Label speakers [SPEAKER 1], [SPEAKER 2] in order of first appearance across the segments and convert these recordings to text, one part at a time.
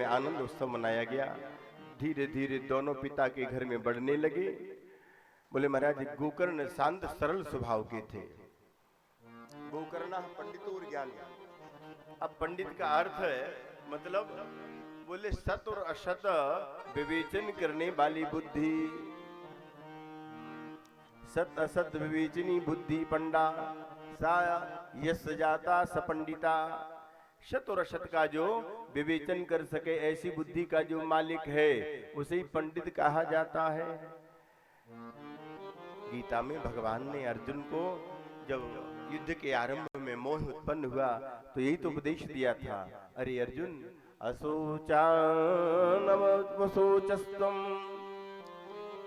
[SPEAKER 1] में आनंद उत्सव मनाया गया। धीरे धीरे दोनों पिता के घर में बढ़ने लगे। बोले महाराज गोकर्ण शांत सरल स्वभाव के थे। गोकर्ण पंडित और ज्ञानी। अब पंडित का अर्थ है मतलब बोले सत और असत विवेचन करने वाली बुद्धि, सत असत विवेचनी बुद्धि पंडा सा यस जाता सपंडिता। सत और असत का जो विवेचन कर सके ऐसी बुद्धि का जो मालिक है उसे ही पंडित कहा जाता है। गीता में भगवान ने अर्जुन को जब युद्ध के आरंभ में मोह उत्पन्न हुआ तो यही तो उपदेश दिया था, अरे अर्जुन अशोचानवशोचस्त्वं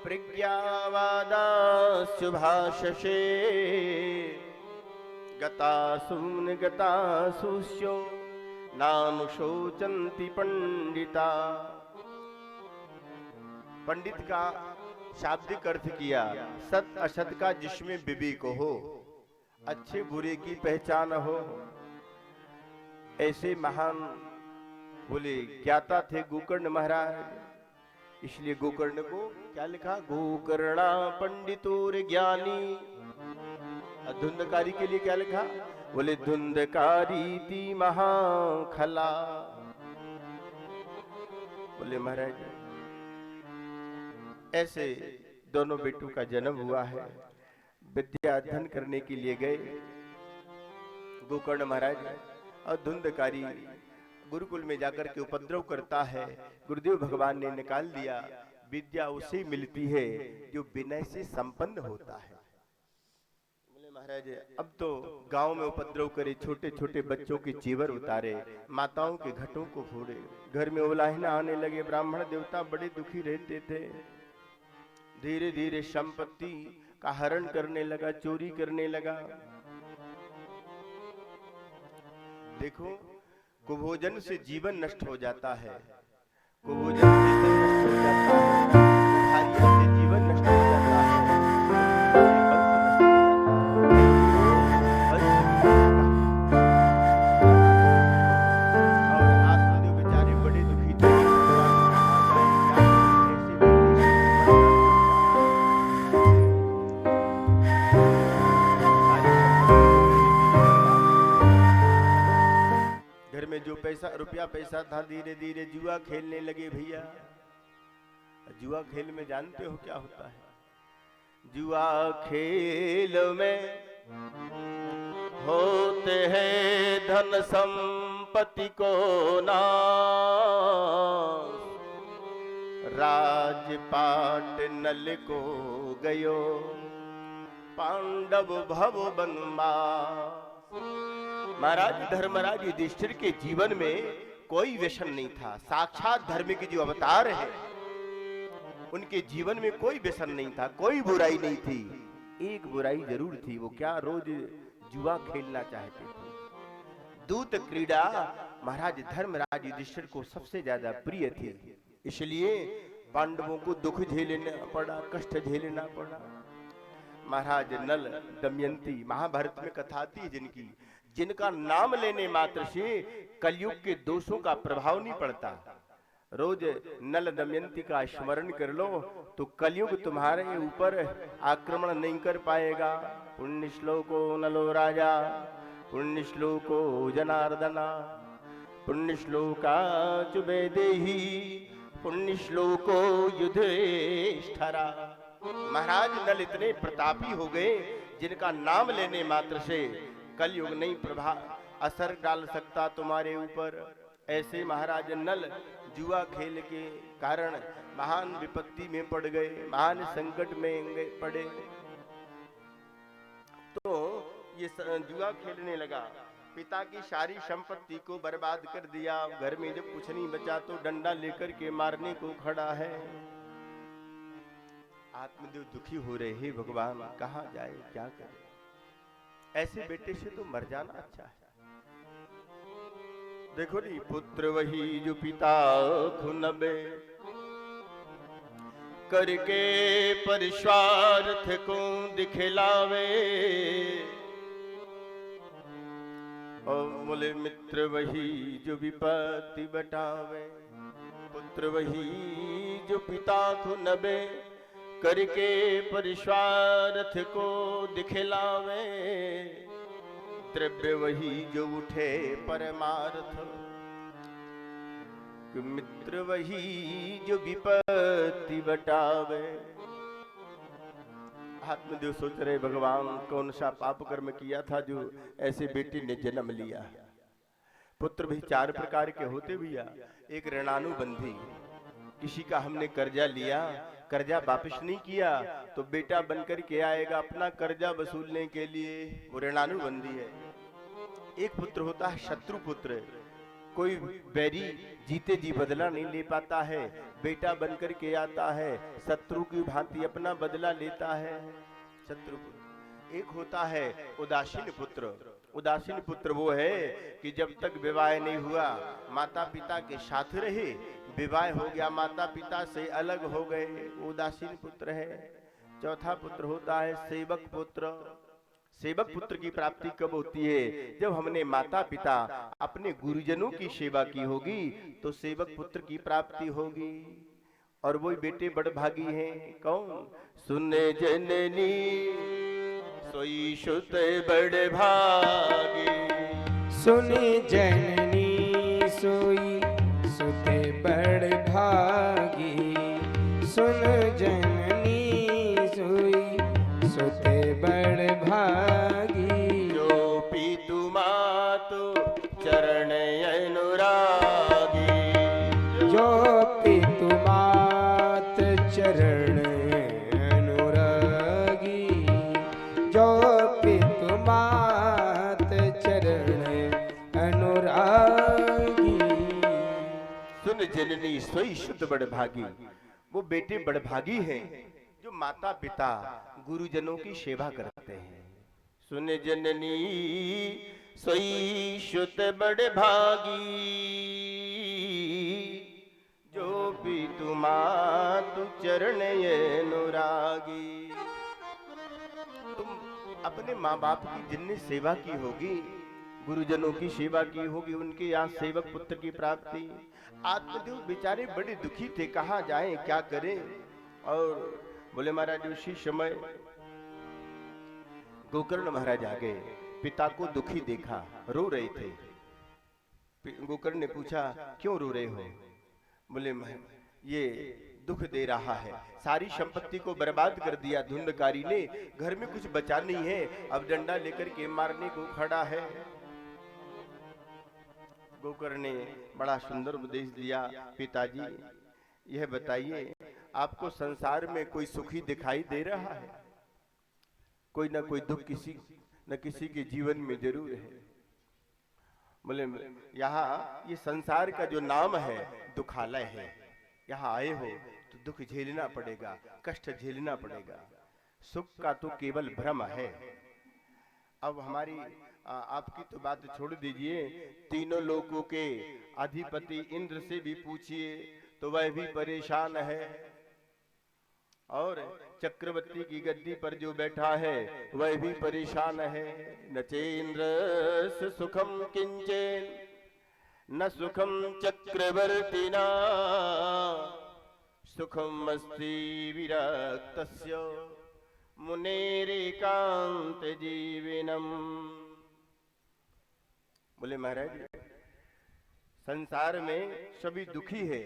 [SPEAKER 1] प्रज्ञावादास्य भाषसे गतासून गतासूष्यो नाम शोचन्ति पंडिता। पंडित का शाब्दिक अर्थ किया सत असत का जिसमें विवेक हो, अच्छे बुरे की पहचान हो। ऐसे महान बोले ज्ञाता थे गोकर्ण महाराज, इसलिए गोकर्ण को क्या लिखा, गोकर्णा पंडितोर ज्ञानी। धुंधकारी के लिए क्या लिखा, बोले धुंधकारी ती महाखला। बोले महाराज ऐसे दोनों बेटों का जन्म हुआ है। विद्या अध्ययन करने के लिए गए गोकर्ण महाराज, और धुंधकारी गुरुकुल में जाकर के उपद्रव करता है। गुरुदेव भगवान ने निकाल दिया, विद्या उसे मिलती है जो विनय से संपन्न होता है। बोले महाराज अब तो गांव में उपद्रव करे, छोटे छोटे बच्चों के चीवर उतारे, माताओं के घटों को फोड़े, घर में उलाहना आने लगे। ब्राह्मण देवता बड़े दुखी रहते थे। धीरे धीरे संपत्ति का हरण करने लगा, चोरी करने लगा। देखो कुभोजन से जीवन नष्ट हो जाता है, कुभोजन से धन नष्ट हो जाता है, कुहारिया से जीवन नष्ट हो जाता है, और आत्मदेव बेचारे बड़े दुखी थे। घर में जो पैसा रुपया पैसा था धीरे धीरे जुआ खेलने लगे। भैया जुआ खेल में जानते हो क्या होता है, जुआ खेल में होते हैं धन संपत्ति को नाश, राजपाट नल को गयो पांडव भव बनवास। महाराज धर्मराज युधिष्ठिर के जीवन में कोई व्यसन नहीं था। साक्षात धर्म के जो अवतार है उनके जीवन में कोई व्यसन नहीं था, कोई बुराई नहीं थी। एक बुराई जरूर थी, वो क्या, रोज जुआ खेलना चाहते थे। दूत क्रीड़ा महाराज धर्मराज युधिष्ठिर को सबसे ज्यादा प्रिय थी, इसलिए पांडवों को दुख झेलना पड़ा, कष्ट झेलना पड़ा। महाराज नल दमयंती महाभारत में कथा थी जिनकी, जिनका नाम लेने मात्र से कलयुग के दोषों का प्रभाव नहीं पड़ता। रोज नल दमयंती का स्मरण कर लो तो कलयुग तुम्हारे ऊपर आक्रमण नहीं कर पाएगा। पुण्य श्लोको नलो राजा, पुण्य श्लोको जनार्दना, पुण्य श्लोका चुबेदेही, पुण्य श्लोको युधिष्ठिरा। महाराज नल इतने प्रतापी हो गए जिनका नाम लेने मात्र से कलयुग नहीं प्रभाव असर डाल सकता तुम्हारे ऊपर। ऐसे महाराज नल जुआ खेल के कारण महान विपत्ति में पड़ गए, महान संकट में पड़े। तो ये जुआ खेलने लगा, पिता की सारी संपत्ति को बर्बाद कर दिया। घर में जब कुछ नहीं बचा तो डंडा लेकर के मारने को खड़ा है। आत्मदेव दुखी हो रहे हैं, भगवान कहाँ जाए क्या करे, ऐसे बेटे से तो मर जाना अच्छा है। देखो नी, पुत्र वही जो पिता खुनबे, करके परिस्वार्थ को दिखलावे। और बोले मित्र वही जो विपत्ति बटावे। पुत्र वही जो पिता को नबे करके परिश्वारथ को दिखलावे, द्रव्य वही जो उठे परमार्थ, मित्र वही जो विपत्ति बटावे। आत्मदेव सोच रहे भगवान कौन सा पाप कर्म किया था जो ऐसे बेटे ने जन्म लिया। पुत्र भी चार प्रकार के होते भैया। एक ऋणानुबंधी, किसी का हमने कर्जा लिया, कर्जा वापस नहीं किया तो बेटा बनकर के आएगा अपना कर्जा वसूलने के लिए, वो ऋणानुबंधी है। एक पुत्र होता है शत्रु पुत्र, कोई बैरी जीते जी बदला नहीं ले पाता है, बेटा बनकर के आता है, शत्रु की भांति अपना बदला लेता है, शत्रु पुत्र। एक होता है उदासीन पुत्र। उदासीन पुत्र वो है कि जब तक विवाह नहीं हुआ माता पिता के साथ रहे, विवाह हो गया माता पिता से अलग हो गए, उदासीन पुत्र है। चौथा पुत्र होता है सेवक पुत्र। सेवक पुत्र की प्राप्ति कब होती है? जब हमने माता पिता अपने गुरुजनों की सेवा की होगी तो सेवक पुत्र की प्राप्ति होगी। और वही बेटे बड़ भागी हैं। कौन? सुने जननी सोई सुत बड़ भागी,
[SPEAKER 2] सुने जननी सोई सुत बड़ भागी, सुन जननी सोई सुत बड़ भागी।
[SPEAKER 1] जो पितु मातु चरण अनुरागी,
[SPEAKER 2] जो पितु मात चरण अनुरागी, जो पितु मात चरण अनुरागी।
[SPEAKER 1] सुन जननी सोई शुद्ध बड़ भागी, वो बेटे बड़ भागी हैं जो माता पिता गुरुजनों की सेवा करते हैं। सुन जननी सोई शुद्ध बड़ भागी, जो पितु मातु चरण अनुरागी। तुम अपने माँ बाप की जिनने सेवा की होगी, गुरुजनों की सेवा की होगी, उनके यहाँ सेवक पुत्र की प्राप्ति। आत्मदेव बेचारे बड़े दुखी थे, कहाँ जाएं क्या करें। और बोले महाराज उसी समय गोकर्ण महाराज आ गए, पिता को दुखी देखा, रो रहे थे। गोकर्ण ने पूछा क्यों रो रहे हो? बोले ये दुख दे रहा है, सारी संपत्ति को बर्बाद कर दिया धुंधकारी ने, घर में कुछ बचा नहीं है, अब डंडा लेकर के मारने को खड़ा है। गोकर्ण ने बड़ा सुंदर उपदेश दिया, पिताजी यह बताइए आपको संसार में कोई सुखी दिखाई दे रहा है? कोई ना कोई दुख किसी न किसी के जीवन में जरूर है। बोले यहाँ ये संसार का जो नाम है दुखालय है, यहाँ आए हो तो दुख झेलना पड़ेगा, कष्ट झेलना पड़ेगा, सुख का तो केवल भ्रम है। अब हमारी आपकी तो बात छोड़ दीजिए, तीनों लोगों के अधिपति इंद्र से भी पूछिए तो वह भी परेशान है, और चक्रवर्ती की गद्दी पर जो बैठा है वह भी परेशान है। न चेन्द्र सुखम किंचन न सुखम चक्रवर्तिना, सुखम अस्ति विरक्तस्य मुनेरेकांत जीवनम। बोले महाराज संसार में सभी दुखी है,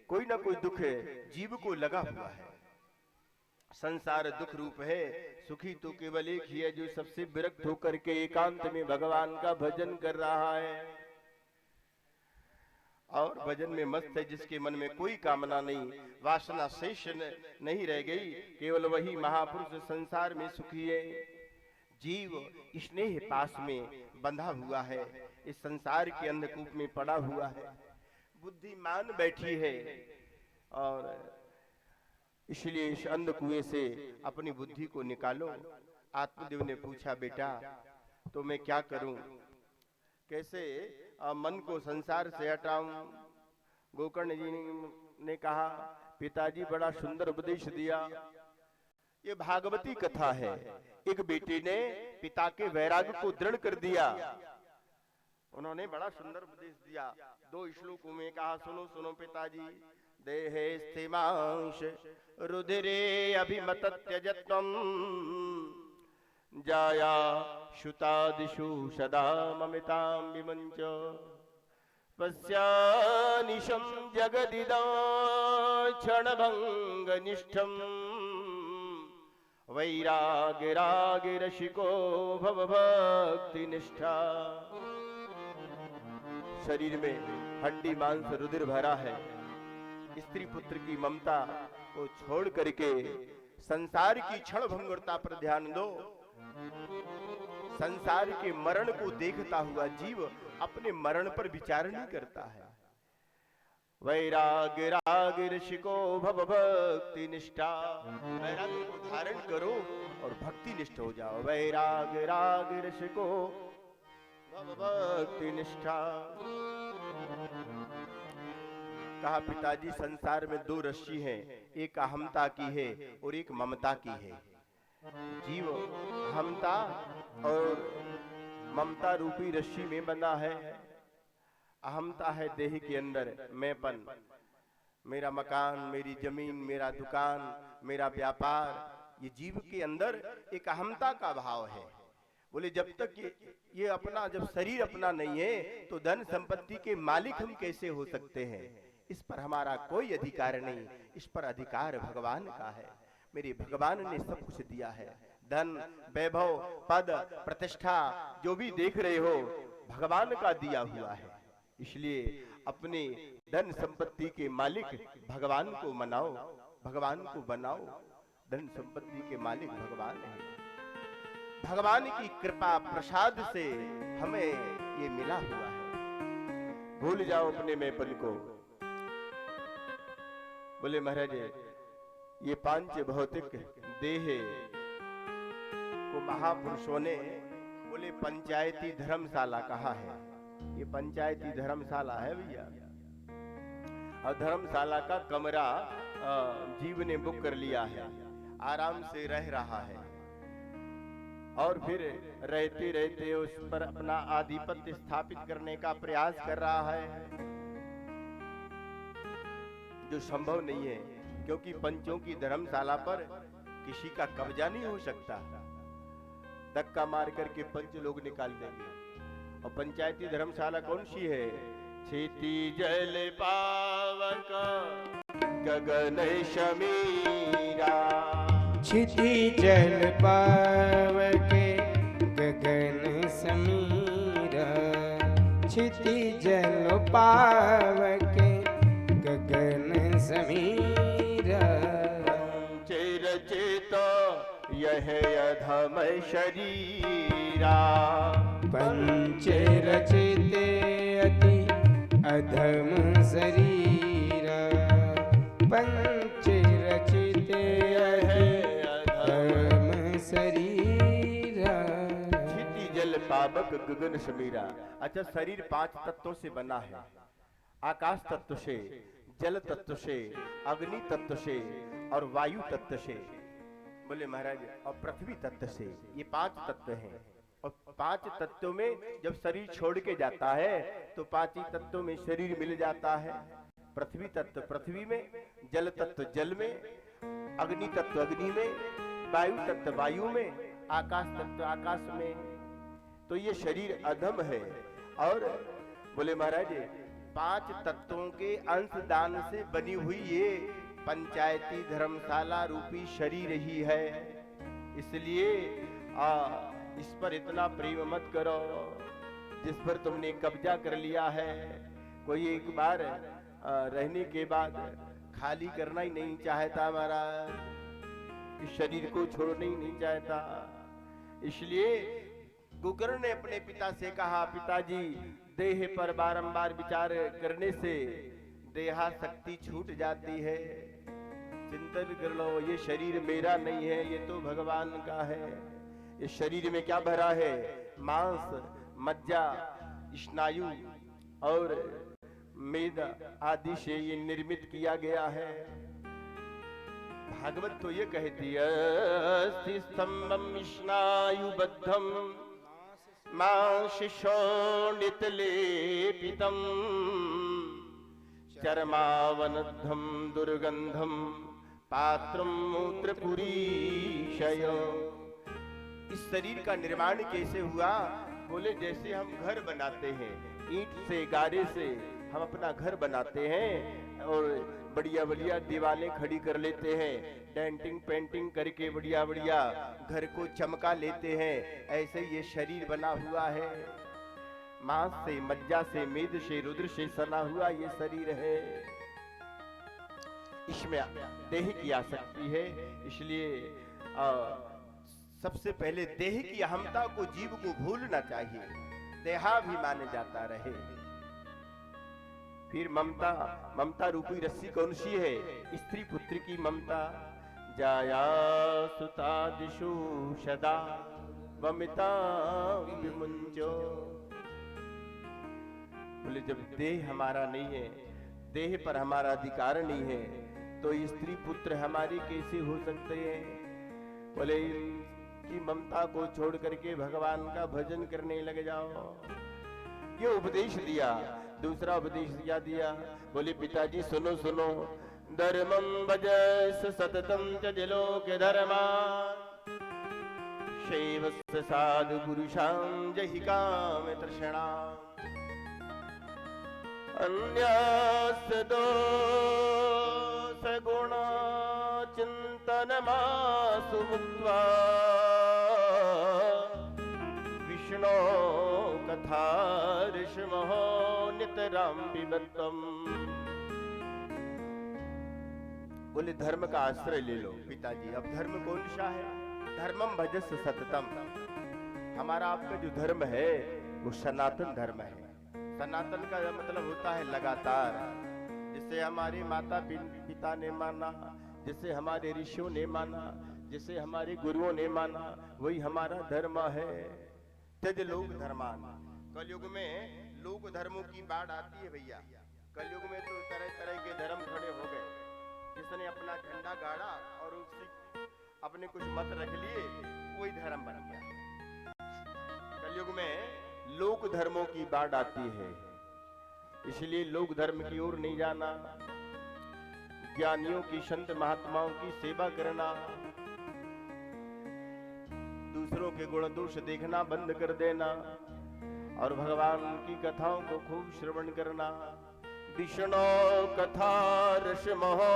[SPEAKER 1] कोई ना कोई दुख है जीव को लगा हुआ है। संसार दुख रूप है, सुखी तो केवल एक ही है जो सबसे विरक्त होकर के एकांत में भगवान का भजन कर रहा है और भजन में मस्त है, जिसके मन में कोई कामना नहीं, वासना शेष नहीं रह गई, केवल वही महापुरुष संसार में सुखी है। जीव स्नेह पास में बंधा हुआ है, इस संसार के अंधकूप में पड़ा हुआ है, बुद्धिमान बैठी है, और इसलिए इस अंधकुएं से अपनी बुद्धि को निकालो। आत्मदेव ने पूछा बेटा तो मैं क्या करूं, कैसे मन को संसार से हटाऊं? गोकर्ण जी ने कहा पिताजी बड़ा सुंदर उपदेश दिया, ये भागवती कथा है। एक बेटे ने पिता के वैराग्य को दृढ़ कर दिया, उन्होंने बड़ा सुंदर उपदेश दिया। 2 श्लोकों में कहा, सुनो सुनो पिताजी, देहे स्थिमांश रुधिरे अभिमत त्यजत्वम जाया शुतादिषु सदा ममितां विमुञ्च पश्यानिशं जगदिदं क्षणभङ्गनिष्ठं वैराग्यरागिरशिको भव भक्तिनिष्ठा। शरीर में हड्डी मांस रुधिर भरा है, स्त्री पुत्र की ममता को छोड़ करके संसार की क्षण भंगुरता पर ध्यान दो। संसार के मरण को देखता हुआ जीव अपने मरण पर विचार नहीं करता है। वैराग्य राग ऋषिको भव भक्ति निष्ठा, वैराग्य को धारण करो और भक्ति निष्ठ हो जाओ। वैराग्य राग ऋषिको भव भक्ति निष्ठा। कहा, पिताजी संसार में 2 रस्सी हैं, एक अहमता की है और एक ममता की है। जीव अहमता और ममता रूपी रस्सी में बंधा है। अहमता है देह के अंदर मैंपन, मेरा मकान, मेरी जमीन, मेरा दुकान, मेरा व्यापार, ये जीव के अंदर एक अहमता का भाव है। बोले जब तक ये अपना, जब शरीर अपना नहीं है तो धन संपत्ति के मालिक हम कैसे हो सकते हैं? इस पर हमारा कोई अधिकार नहीं, इस पर अधिकार भगवान का है। मेरे भगवान ने सब कुछ दिया है, धन, वैभव, पद, प्रतिष्ठा, जो भी देख रहे हो भगवान का दिया हुआ है। इसलिए अपने धन संपत्ति के मालिक भगवान को मनाओ, भगवान को बनाओ। धन संपत्ति के मालिक भगवान है। भगवान की कृपा प्रसाद से हमें ये मिला हुआ है। भूल जाओ अपने मैंपन को। बोले महाराज, ये 5 भौतिक देह को महापुरुषों ने बोले पंचायती धर्मशाला कहा है। ये पंचायती धर्मशाला है भैया, और धर्मशाला का कमरा जीव ने बुक कर लिया है, आराम से रह रहा है और फिर रहते रहते उस पर अपना आधिपत्य स्थापित करने का प्रयास कर रहा है, जो संभव नहीं है, क्योंकि पंचों की धर्मशाला पर किसी का कब्जा नहीं हो सकता। धक्का मार करके पंच लोग निकाल देंगे। और पंचायती धर्मशाला कौन सी है? क्षिति जल पावक गगन शमीरा,
[SPEAKER 2] क्षिति जल पावके गगन समीरा, क्षिति जल पावके गगन समीरा।
[SPEAKER 1] चिरचित यह अधम शरीरा,
[SPEAKER 2] पंच रचिते अति अधम शरीरा, पंच रचिते अधम शरीरा।
[SPEAKER 1] क्षिति जल पावक गगन समीरा। अच्छा, शरीर 5 तत्वों से बना है, आकाश तत्व से, जल तत्व से, अग्नि तत्व से और वायु तत्व से। बोले महाराज, और पृथ्वी तत्व से। ये 5 तत्व हैं। और 5 तत्वों में जब शरीर छोड़ के जाता है तो 5 ही तत्वों में शरीर मिल जाता है। पृथ्वी तत्व पृथ्वी में, जल तत्व जल में, अग्नि तत्व अग्नि में, वायु तत्व वायु में, आकाश तत्व आकाश में। तो ये शरीर अधम है। और बोले महाराज, 5 तत्वों के अंशदान से बनी हुई ये पंचायती धर्मशाला रूपी शरीर ही है। इसलिए इस पर इतना प्रेम मत करो जिस पर तुमने कब्जा कर लिया है। कोई एक बार रहने के बाद खाली करना ही नहीं चाहता महाराज, इस शरीर को छोड़ना ही नहीं चाहता। इसलिए कुकर्ण ने अपने पिता से कहा, पिताजी देह पर बारंबार विचार करने से देहा शक्ति छूट जाती है, चिंतन कर लो, ये शरीर मेरा नहीं है, ये तो भगवान का है। इस शरीर में क्या भरा है? मांस, मज्जा, स्नायु और मेद आदि से ये निर्मित किया गया है। भागवत तो ये कहती है, अस्थि स्तंभम स्नायुबद्धम मांशिशोणितलेपितम् चर्मावनद्धं दुर्गंधम पात्रम मूत्रपुरीशय। इस शरीर का निर्माण कैसे हुआ? बोले जैसे हम घर बनाते हैं, ईंट से गारे से हम अपना घर बनाते हैं और बढ़िया बढ़िया दीवारें खड़ी कर लेते हैं, डेंटिंग पेंटिंग करके बढ़िया बढ़िया घर को चमका लेते हैं, ऐसे ये शरीर बना हुआ है। मांस से, मज्जा से, मेद से, रुद्र से सना हुआ ये शरीर है। इसमें देह की आसक्ति है, इसलिए सबसे पहले देह की अहमता को जीव को भूलना चाहिए, देहाभिमान जाता रहे। फिर ममता, ममता रूपी रस्सी कौन सी है? स्त्री पुत्र की ममता। जाया सुता दिशु सदा वमिता विमुंजो। बोले जब देह हमारा नहीं है, देह पर हमारा अधिकार नहीं है, तो स्त्री पुत्र हमारी कैसे हो सकते हैं? बोले कि ममता को छोड़ करके भगवान का भजन करने लग जाओ। ये उपदेश दिया। दूसरा उपदेश दिया, बोले पिताजी सुनो सुनो, धर्मं भजस सततं च लोक धर्मा शैवस्य साधु पुरुषां जहि काम तृष्णा अन्यास दोष गुण चिंतनमासु मुक्त्वा विष्णो कथा ऋषमहो नितरां पिबत्वम्। बोले धर्म का आश्रय ले लो पिताजी। अब धर्म कौन सा है? धर्मम भजस सततम। हमारा आपका जो धर्म है वो सनातन धर्म है। सनातन का मतलब होता है लगातार। जिसे हमारे माता पिता ने माना, जिसे हमारे ऋषियों ने माना, जिसे हमारे गुरुओं ने माना, वही हमारा धर्म है। त्यज लोक धर्मान। कलयुग में लोक धर्मों की बाढ़ आती है भैया। कलयुग में तो तरह तरह के धर्म खड़े हो गए। जिसने अपना झंडा गाड़ा और उसी अपने कुछ मत रख लिए, वही धर्म बन गया। कलयुग में लोक धर्मों की बाढ़ आती है, इसलिए लोक धर्म की ओर नहीं जाना। ज्ञानियों की, संत महात्माओं की सेवा करना, दूसरों के गुण दोष देखना बंद कर देना और भगवान की कथाओं को खूब श्रवण करना। विष्णु कथा रसमहो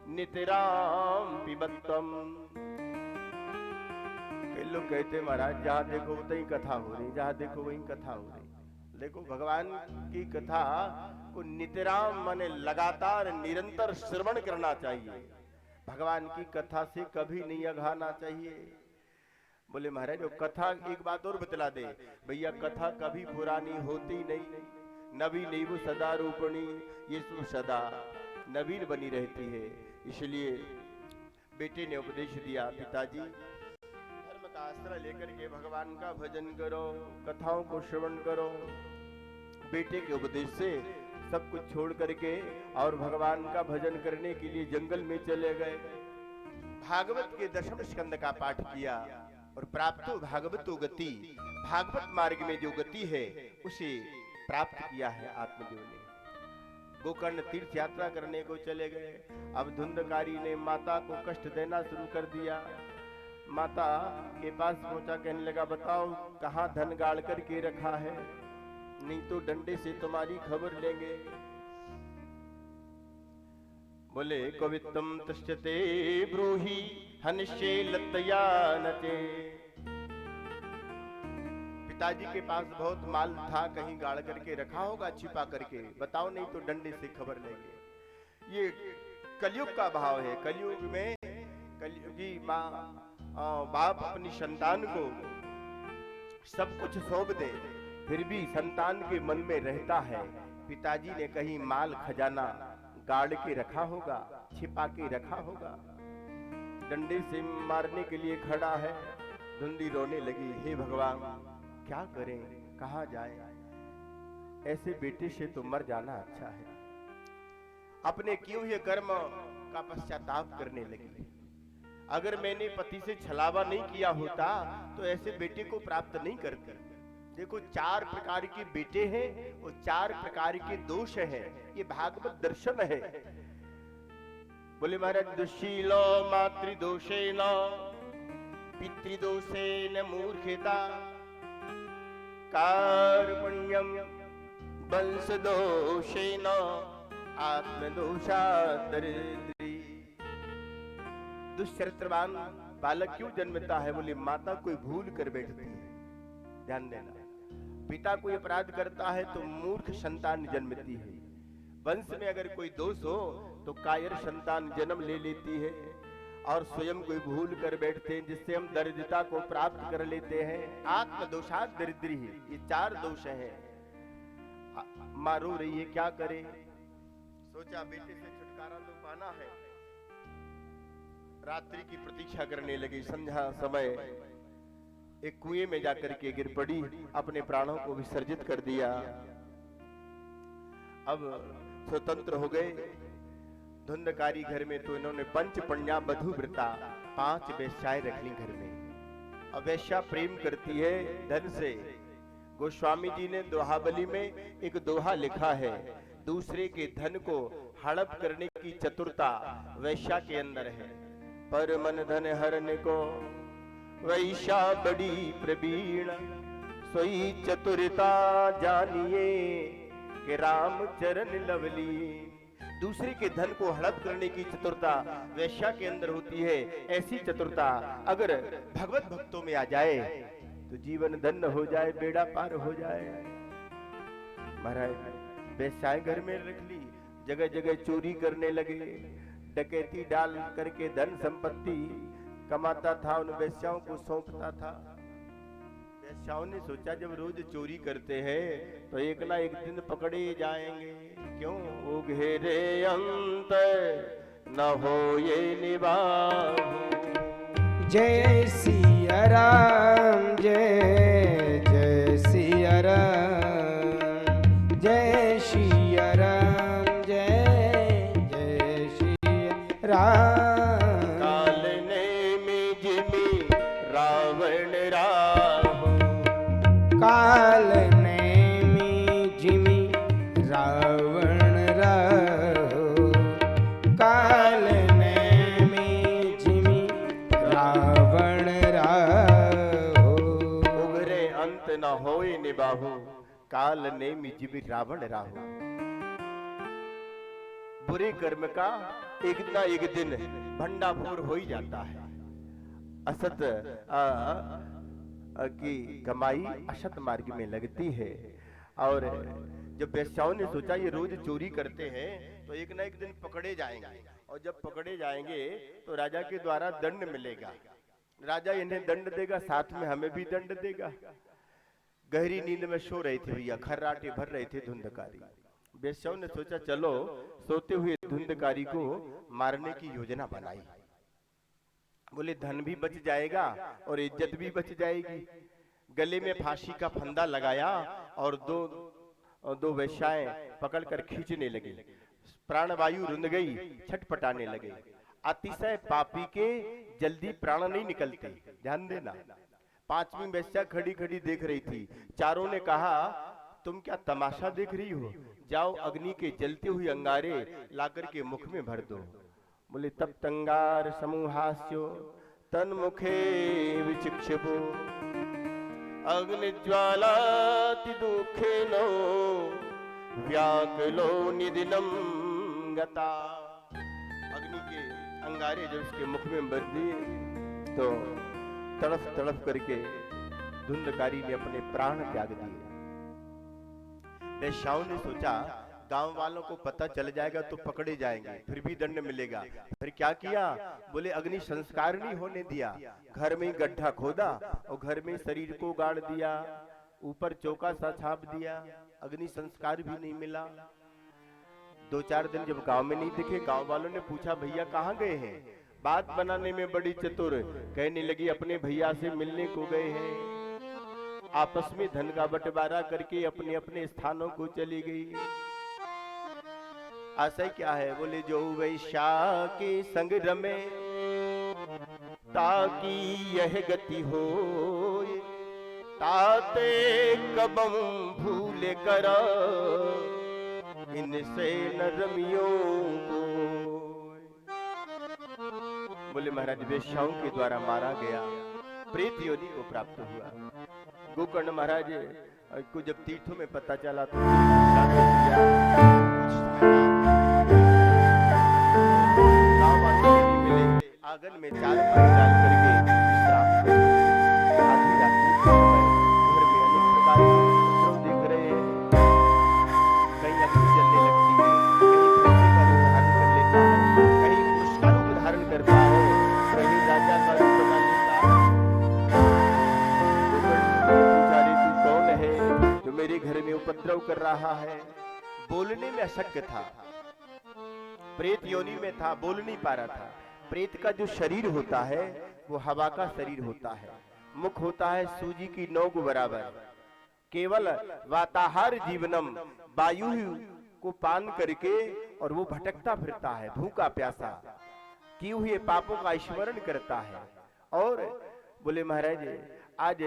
[SPEAKER 1] नितराम पिबत्वम्। कई लोग कहते महाराज जहां देखो वहीं कथा हो रही, जहां देखो वहीं कथा हो रही। देखो भगवान की कथा को नितराम माने लगातार निरंतर श्रवण करना चाहिए। भगवान की कथा से कभी नहीं अघाना चाहिए। बोले महाराज जो कथा, एक बात और बतला दे भैया, कथा कभी पुरानी होती नहीं। नवी नहीं वो सदा रूपणी, ये सदा नवीन बनी रहती है। इसलिए बेटे ने उपदेश दिया, पिताजी धर्म का आश्रय लेकर के भगवान का भजन करो, कथाओं को श्रवण करो। बेटे के उपदेश से सब कुछ छोड़ करके और भगवान का भजन करने के लिए जंगल में चले गए। भागवत के 10वें स्कंद का पाठ किया और प्राप्त भागवतो गति। भागवत मार्ग में जो गति है उसे प्राप्त किया है आत्मदेव ने। गोकर्ण तीर्थ यात्रा करने को चले गए। अब धुंधकारी ने माता को कष्ट देना शुरू कर दिया। माता के पास पहुंचा, कहने लगा बताओ कहाँ धन गाड़ करके रखा है, नहीं तो डंडे से तुम्हारी खबर लेंगे। बोले कवित्तम तस्यते ब्रूहि हनिष्ये लत्तया नचे। पिताजी के पास बहुत माल था, कहीं गाड़ करके रखा होगा छिपा करके, बताओ नहीं तो डंडे से खबर लेंगे। ये कलयुग का भाव है। कलयुग में कलयुगी माँ बाप अपनी संतान को सब कुछ सौंप दे, फिर भी संतान के मन में रहता है पिताजी ने कहीं माल खजाना गाड़ के रखा होगा, छिपा के रखा होगा। डंडे से मारने के लिए खड़ा है। धुंधी रोने लगी, हे भगवान क्या करें, कहाँ जाए, ऐसे बेटे से तो मर जाना अच्छा है। अपने किए हुए कर्म का पश्चाताप करने लगी। अगर मैंने पति से छलावा नहीं किया होता तो ऐसे बेटे को प्राप्त नहीं करती। देखो 4 प्रकार के बेटे हैं और 4 प्रकार के दोष हैं, ये भागवत दर्शन है। बोले महाराज दुशीलो मातृदोषेन पितृदोषेन मूर्खता कार्पण्यम वंशदोषेन आत्मदोषात् दरिद्री। दुष्चरित्रवान बालक क्यों जन्मता है? बोले माता कोई भूल कर बैठती है। ध्यान देना, पिता कोई अपराध करता है तो मूर्ख संतान जन्मती है। वंश में अगर कोई दोष हो तो कायर संतान जन्म ले लेती है और स्वयं कोई भूल कर बैठते हैं, जिससे हम दरिद्रता को प्राप्त कर लेते हैं। आत्मदोषात् दरिद्री, ये 4 दोष हैं। माँ रो रही है, क्या करे? सोचा बेटे से छुटकारा तो पाना है। रात्रि की प्रतीक्षा करने लगी। संध्या समय एक कुएं में जाकर के गिर पड़ी, अपने प्राणों को विसर्जित कर दिया। अब स्वतंत्र हो गए। धुंधकारी घर में तो इन्होंने पंचपण्या वधूव्रता 5 वेश्याएं रख ली घर में। अब वेश्या प्रेम करती है धन से। गोस्वामी जी ने दोहावली में एक दोहा लिखा है, दूसरे के धन को हड़प करने की चतुरता वैश्या के अंदर है। पर मन धन हरने को वैश्या बड़ी प्रवीण, सोई चतुरता जानिए कि राम चरण लवली। दूसरे के धन को हड़प करने की चतुरता वैश्या के अंदर होती है। ऐसी चतुरता अगर भगवत भक्तों में आ जाए तो जीवन धन्य हो जाए, बेड़ा पार हो जाए। महाराज वेश्याएं घर में रख ली, जगह जगह चोरी करने लगे। डकैती डाल करके धन संपत्ति कमाता था, उन वेश्याओं को सौंपता था। वेश्याओं ने सोचा जब रोज चोरी करते हैं तो एक ना एक दिन पकड़े जाएंगे। क्यों? वो घेरे अंत न हो ये निभाओ।
[SPEAKER 2] जय सिया राम, जय जय सिया राम, जय सिया राम, जय जय सिया राम।
[SPEAKER 1] काल ने मिजमी रावण राहो,
[SPEAKER 2] काल ने मिजमी रावण राहो, काल ने मिजमी रावण राहो।
[SPEAKER 1] उगरे अंत न होए निबाहु, काल ने मिजमी रावण राहो। बुरे कर्म का एक ना एक दिन भंडाफोड़ हो ही जाता है। असत की कमाई असत मार्ग में लगती है। और जब वेश्याओं ने सोचा ये रोज चोरी करते हैं तो एक ना एक दिन पकड़े जाएंगे, और जब पकड़े जाएंगे तो राजा के द्वारा दंड मिलेगा। राजा इन्हें दंड देगा, साथ में हमें भी दंड देगा। गहरी नींद में सो रहे थे भैया, खर्राटे भर रहे थे धुंधकारी। वेश्याओं ने सोचा चलो सोते हुए धुंधकारी को मारने की योजना बनाई। बोले धन भी बच जाएगा और इज्जत भी बच जाएगी। गले में फांसी का फंदा लगाया और दो वेश्याएं पकड़कर खींचने लगी। प्राणवायु रुंध गई, छटपटाने लगे। अतिशय पापी के जल्दी प्राण नहीं निकलते, ध्यान देना। 5वीं वेश्या खड़ी खड़ी देख रही थी। चारों ने कहा तुम क्या तमाशा देख रही हो, जाओ अग्नि के जलते हुए अंगारे लाकर के मुख में भर दो। बोले तब तंगार समूहास्यो तन मुखे विचिक्षिपो, अग्नि ज्वालाति दुखेनो व्याकुलो निदिनम गता। अग्नि के अंगारे जब उसके मुख में भर दिए तो तड़फ तड़फ करके धुंधकारी ने अपने प्राण त्याग दिए। वेश्याओं ने सोचा गांव वालों को पता चल जाएगा तो पकड़े जाएंगे, फिर भी दंड मिलेगा। फिर क्या किया? बोले अग्नि संस्कार नहीं होने दिया, घर में गड्ढा खोदा और घर में शरीर को गाड़ दिया, ऊपर चौका सा छाप दिया। अग्नि संस्कार भी नहीं मिला। 2-4 दिन जब गांव में नहीं दिखे, गांव वालों ने पूछा भैया कहाँ गए हैं? बात बनाने में बड़ी चतुर, कहने लगी अपने भैया से मिलने को गए हैं। आपस में धन का बंटवारा करके अपने अपने स्थानों को चली गई। आशय क्या है? बोले जो वैश्या के संग रमे ताकि यह गति हो, ताते कबम भूल कर इनसे न रमियो को। बोले महाराज वेश्याओं के द्वारा मारा गया, प्रेत योनि को प्राप्त हुआ। गोकर्ण महाराज को जब तीर्थों में पता चला तो गांव वाले मिले, आंगन में चार पानी डाल करके विश्राम कर। आधी रात्रि घर में अनेक प्रकार के उपद्रव देख रहे हैं। कहीं अग्नि जलने लगती है, कहीं पृथ्वी का रूप धारण कर लेता है, कहीं पुरुष का रूप धारण करता है, कहीं राजा का रूप बना लेता है। जो मेरे घर में उपद्रव कर रहा है। बोलने में अशक्य था, प्रेत योनि में था, बोल नहीं पा रहा था। प्रेत का जो शरीर होता है वो हवा का शरीर होता है, मुख होता है सूजी की नोक बराबर। केवल वाताहार जीवनम, वायु को पान करके और वो भटकता फिरता है, भूखा प्यासा, किए हुए पापों का स्मरण करता है। और बोले महाराज आज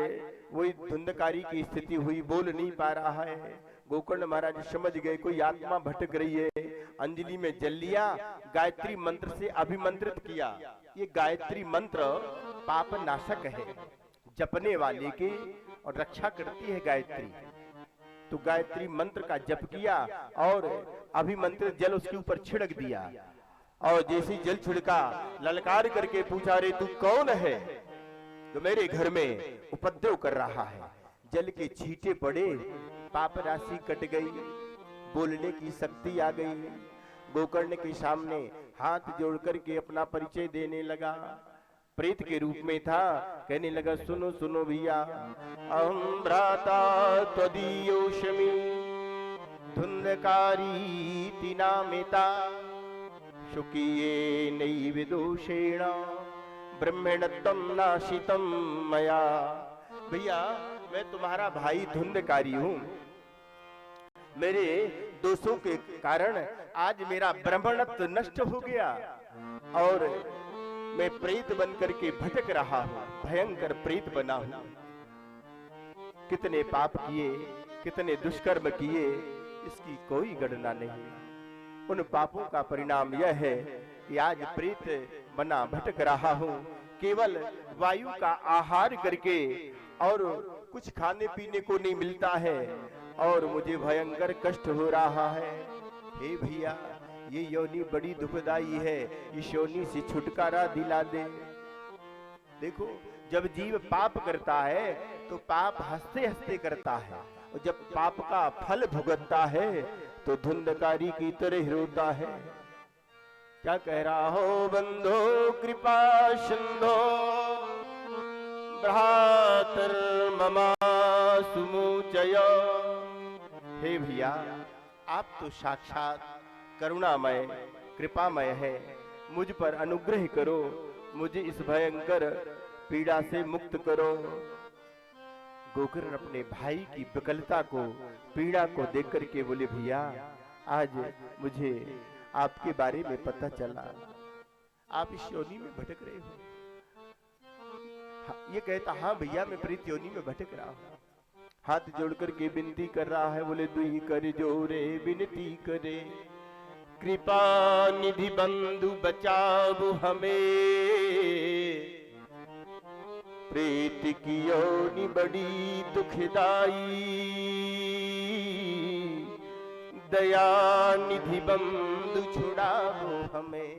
[SPEAKER 1] वही धुंधकारी की स्थिति हुई, बोल नहीं पा रहा है। गोकर्ण महाराज समझ गए कोई आत्मा भटक रही है। अंजलि में जल लिया, गायत्री मंत्र से अभिमंत्रित किया। ये गायत्री मंत्र पाप नाशक है, जपने वाले की और रक्षा करती है गायत्री। तो गायत्री मंत्र का जप किया और अभिमंत्रित जल उसके ऊपर छिड़क दिया। और जैसे जल छिड़का, ललकार करके पूछा, रे तू कौन है जो मेरे घर में उपद्रव कर रहा है? जल के छींटे पड़े, पाप राशि कट गई, बोलने की शक्ति आ गई। गोकर्ण के सामने हाथ जोड़ करके अपना परिचय देने लगा। प्रेत के रूप में था, कहने लगा सुनो सुनो भैया, अहम भ्राता त्वदीयोषमि धुंधकारी तिनामिता शुकिये नैव दोषेण ब्रह्मणत्वं नाशितम मया। भैया मैं तुम्हारा भाई धुंधकारी हूँ, मेरे दोषों के कारण आज मेरा ब्राह्मणत्व नष्ट हो गया और मैं प्रेत बनकर के भटक रहा हूँ, भयंकर प्रेत बना हूँ। कितने पाप किए, कितने दुष्कर्म किए, इसकी कोई गणना नहीं। उन पापों का परिणाम यह है कि आज प्रेत बना भटक रहा हूँ। केवल वायु का आहार करके और कुछ खाने पीने को नहीं मिलता है और मुझे भयंकर कष्ट हो रहा है। हे भैया ये योनि बड़ी दुखदाई है, इस योनि से छुटकारा दिला दे। देखो जब जीव पाप करता है तो पाप हंसते हंसते करता है, और जब पाप का फल भुगतता है तो धुंधकारी की तरह रोता है। क्या कह रहा हो बंधो कृपा सिंधो भ्रातर ममा सुमुचय। हे भैया आप तो साक्षात करुणामय कृपामय है, मुझ पर अनुग्रह करो, मुझे इस भयंकर पीड़ा से मुक्त करो। गोकर्ण अपने भाई की विकलता को, पीड़ा को देख करके बोले भैया आज मुझे आपके बारे में पता चला, आप इस योनि में भटक रहे हो। ये कहता हाँ भैया मैं प्रेत योनि में भटक रहा हूँ। हाथ जोड़ करके विनती कर रहा है, बोले दुई कर जोरे विनती करे, कृपा निधि बंधु बचाओ हमें, प्रेत की योनि बड़ी दुखदाई, दया निधि बंधु छुड़ाओ हमें।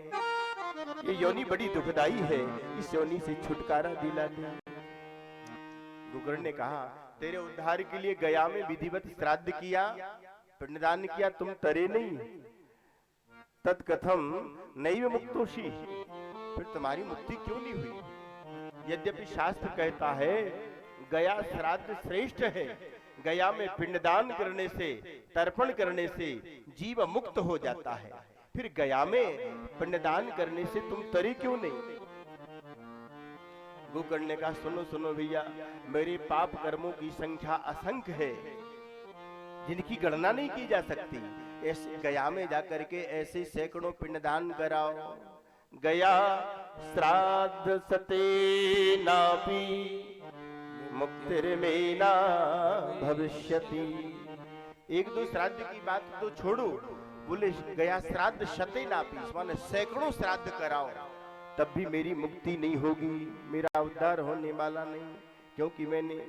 [SPEAKER 1] ये योनि बड़ी दुखदाई है, इस योनि से छुटकारा दिला दे। गोकर्ण ने कहा तेरे उद्धार के लिए गया में विधिवत श्राद्ध किया, पिंडदान किया, तुम तरे नहीं, तत्कथम नैव मुक्तोषि, फिर तुम्हारी मुक्ति क्यों नहीं हुई? यद्यपि शास्त्र कहता है गया श्राद्ध श्रेष्ठ है, गया में पिंडदान करने से, तर्पण करने से जीव मुक्त हो जाता है, फिर गया में पिंडदान करने से तुम तरे क्यों नहीं? गोकर्ण ने कहा सुनो सुनो भैया, मेरे पाप कर्मों की संख्या असंख्य है, जिनकी गणना नहीं की जा सकती। ऐसे गया में जाकर के ऐसे सैकड़ों पिंडदान कराओ। गया श्राद्ध सते नापी मुक्तिर्मेना भविष्यति। एक दो श्राद्ध की बात तो छोड़ो, बोले गया श्राद्ध शते नापीस, माने सैकड़ों श्राद्ध कराओ तब भी मेरी मुक्ति नहीं होगी, मेरा उद्धार होने वाला नहीं, क्योंकि मैंने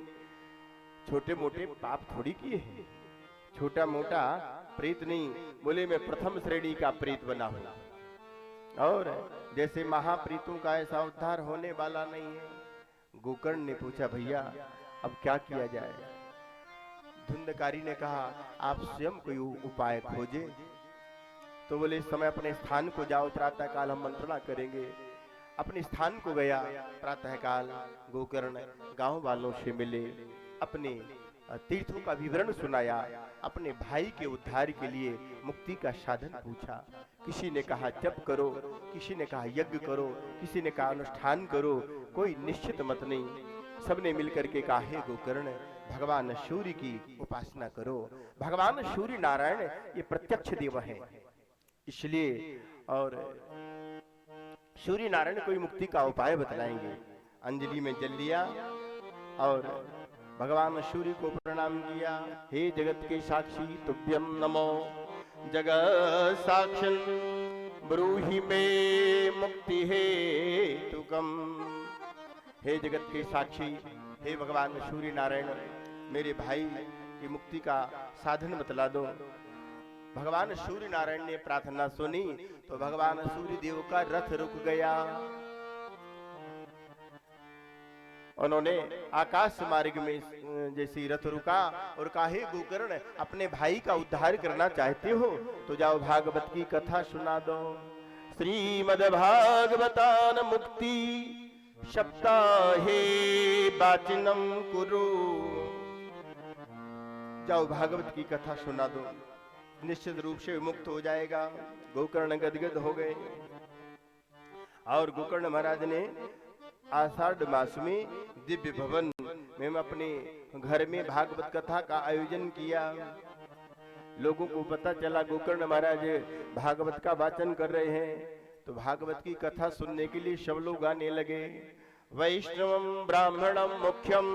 [SPEAKER 1] छोटे मोटे पाप थोड़ी किए हैं, छोटा मोटा प्रेत नहीं। बोले मैं प्रथम श्रेणी का प्रेत बना हूं और जैसे महाप्रीतों का ऐसा उद्धार होने वाला नहीं है। गोकर्ण ने पूछा भैया अब क्या किया जाए? धुंधकारी ने कहा आप स्वयं कोई उपाय खोजे। तो बोले इस समय अपने स्थान को जाओ, प्रातः काल हम मंत्रणा करेंगे। अपने स्थान को गया, प्रातः काल गोकर्ण गांव वालों से मिले, अपने तीर्थों का विवरण सुनाया, अपने भाई के उद्धार के लिए मुक्ति का साधन पूछा। किसी ने कहा जप करो, किसी ने कहा यज्ञ करो, किसी ने कहा अनुष्ठान करो, कोई निश्चित मत नहीं। सबने मिलकर के कहा हे गोकर्ण भगवान सूर्य की उपासना करो। भगवान सूर्य नारायण ये प्रत्यक्ष देव है, इसलिए और सूर्य नारायण कोई मुक्ति का उपाय बतलाएंगे। अंजलि में जल लिया और भगवान सूर्य को प्रणाम किया। हे जगत के साक्षी तुभ्यम नमो, जगत साक्षन ब्रूहि में मुक्ति है तुकम। हे जगत के साक्षी, हे भगवान सूर्य नारायण मेरे भाई की मुक्ति का साधन बतला दो। भगवान सूर्य नारायण ने प्रार्थना सुनी तो भगवान सूर्य देव का रथ रुक गया। उन्होंने आकाश मार्ग में जैसे रथ रुका और कहा हे गोकर्ण अपने भाई का उद्धार करना चाहते हो तो जाओ भागवत की कथा सुना दो। श्रीमद् भागवतान मुक्ति सप्ताहे वाचिनम कुरु। जाओ भागवत की कथा सुना दो, निश्चित रूप से मुक्त हो जाएगा। गोकर्ण गदगद हो गए और गोकर्ण महाराज ने आषाढ़ मास में दिव्य भवन में अपने घर में भागवत कथा का आयोजन किया। लोगों को पता चला गोकर्ण महाराज भागवत का वाचन कर रहे हैं तो भागवत की कथा सुनने के लिए सब लोग आने लगे। वैष्णवम ब्राह्मणम मुख्यम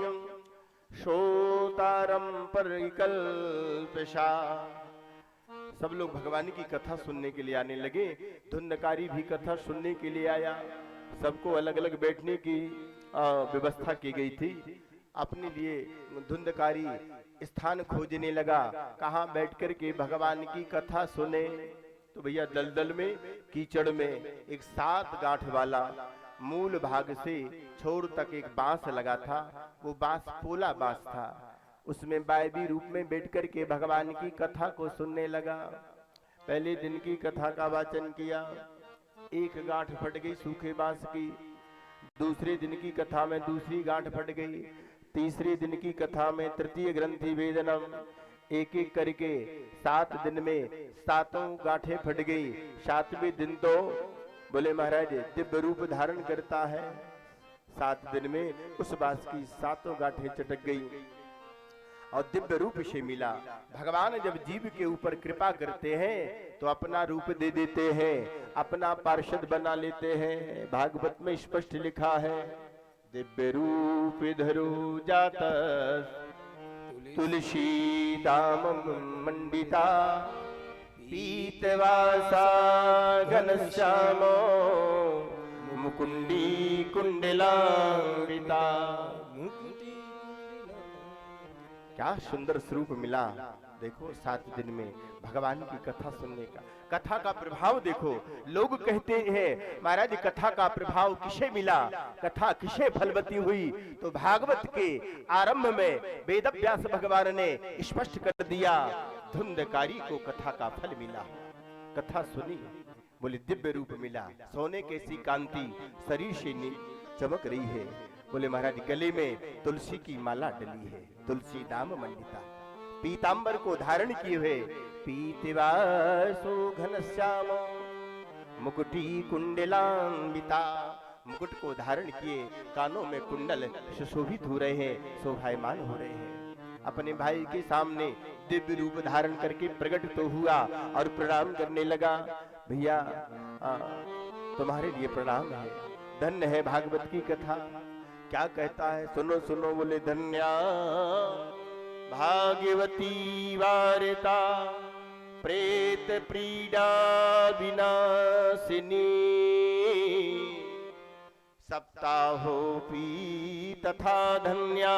[SPEAKER 1] श्रोतारम परिकल्पशा। सब लोग भगवान की कथा सुनने के लिए आने लगे। धुंधकारी भी कथा सुनने के लिए आया। सबको अलग अलग बैठने की व्यवस्था की गई थी। अपने लिए धुंधकारी स्थान खोजने लगा, कहाँ बैठ कर के भगवान की कथा सुने। तो भैया दलदल में कीचड़ में एक 7 गांठ वाला मूल भाग से छोर तक एक बांस लगा था। वो बांस पोला बांस था। उसमें वायवी रूप में बैठ कर के भगवान की कथा को सुनने लगा। पहले दिन की कथा का वाचन किया, एक गांठ फट गई सूखे बांस की। दूसरे दिन की कथा में दूसरी गांठ फट गई। तीसरे दिन की कथा में तृतीय ग्रंथि वेदनम। एक एक करके 7 दिन में 7 गांठें फट गई। 7वें दिन तो बोले महाराज दिव्य रूप धारण करता है। 7 दिन में उस बांस की 7 गांठें चटक गई और दिव्य रूप से मिला। भगवान जब जीव के ऊपर कृपा करते हैं तो अपना रूप दे देते हैं, अपना पार्षद बना लेते हैं। भागवत में स्पष्ट लिखा है दिव्य रूप धरो जात तुलसी दाम मंडिता पीतवासा घनश्यामो मुकुंडी कुंडलांबिता। क्या सुंदर स्वरूप मिला। देखो 7 दिन में भगवान की कथा सुनने का, कथा का प्रभाव देखो। लोग कहते हैं महाराज कथा का प्रभाव किसे मिला, कथा किसे फलवती हुई? तो भागवत के आरंभ में वेदव्यास भगवान ने स्पष्ट कर दिया धुंधकारी को कथा का फल मिला। कथा सुनी, बोले दिव्य रूप मिला, सोने कैसी कांति शरीर से चमक रही है। बोले महाराज गले में तुलसी की माला डली है, तुलसी दाम मंडिता, पीतांबर को धारण किए हुए पीतवासो घनश्याम मुकुटी कुंडलांबिता। मुकुट को धारण किए, कानों में कुंडल सुशोभित हो रहे हैं, शोभायमान हो रहे हैं। अपने भाई के सामने दिव्य रूप धारण करके प्रकट तो हुआ और प्रणाम करने लगा। भैया तुम्हारे लिए प्रणाम है, धन्य है भागवत की कथा। क्या कहता है, सुनो सुनो बोले धन्या भाग्यवती वार्ता प्रेत पीड़ा विनाशिनी सप्ताहोपि तथा धन्या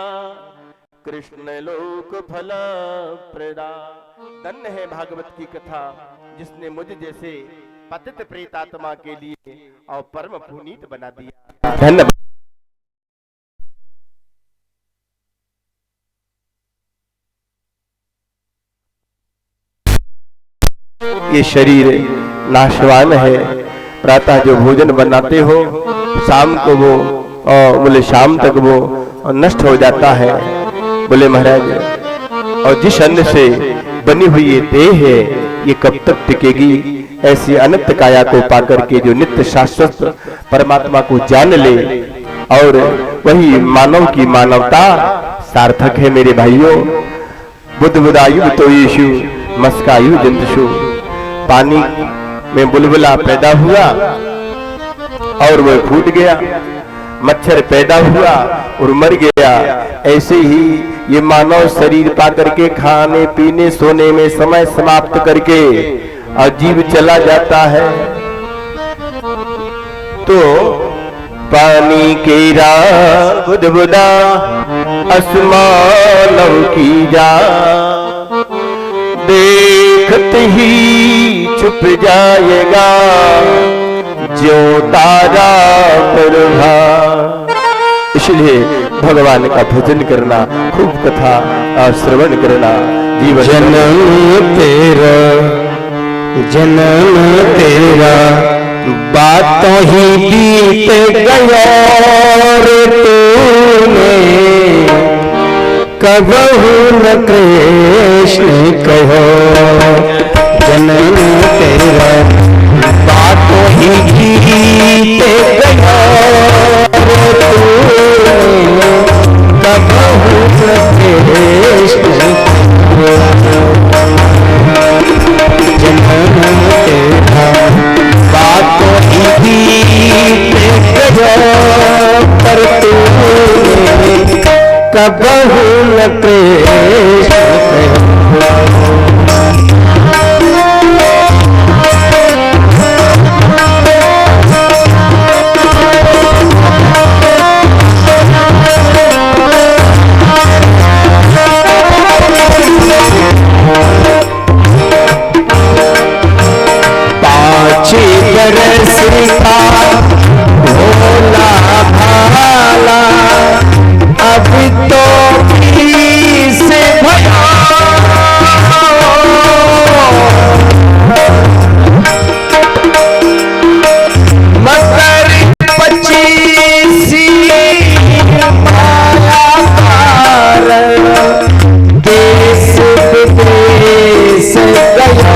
[SPEAKER 1] कृष्ण लोक फल प्रदा। धन्य है भागवत की कथा जिसने मुझे जैसे पतित प्रेतात्मा के लिए और परम पुनीत बना दिया। धन्यवाद। ये शरीर नाशवान है, प्रातः जो भोजन बनाते हो शाम को वो और बोले शाम तक वो नष्ट हो जाता है। बोले महाराज, और जिस अन्न से बनी हुई ये देह है ये कब तक टिकेगी? ऐसी अनंत काया को पाकर के जो नित्य शाश्वत परमात्मा को जान ले और वही मानव की मानवता सार्थक है। मेरे भाइयों, बुद्ध बुदायु तो यीशु मस्कायु जंतुषु, पानी में बुलबुला पैदा हुआ और वह फूट गया, मच्छर पैदा हुआ और मर गया। ऐसे ही ये मानव शरीर पा करके खाने पीने सोने में समय समाप्त करके और जीव चला जाता है। तो पानी केरा बुदबुदा आसमानों की जा, देखते ही छुप जाएगा जो तारा प्रभा। इसलिए भगवान का भजन करना, खूब कथा और श्रवण करना जीवन।
[SPEAKER 2] जन्म तेरा बातों ही बीत गया रे तूने, कबहू न कृष्ण कहो। जन्म तेरा बातों ही बीत गया रे तूने, कबहू न कृष्ण कहो। बातों ही पर तूने कबहू न कृष्ण भोला भाला अभी तो से भया मकर 25 माया पार देश विदेश गया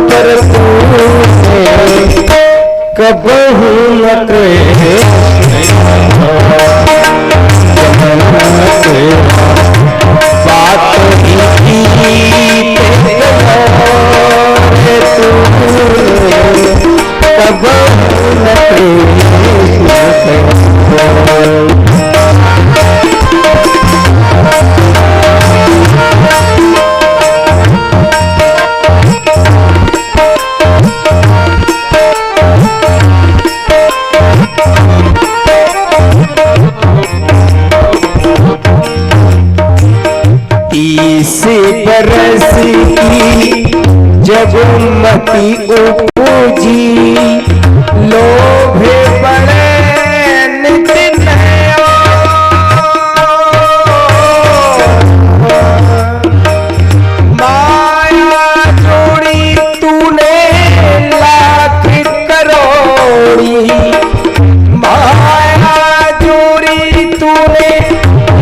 [SPEAKER 2] पर कबहू न बात कबहू न बरस की जब मती उपजी, लोभे बड़े नित नया, माया जोड़ी तूने लाख करोड़ी, माया जोड़ी तूने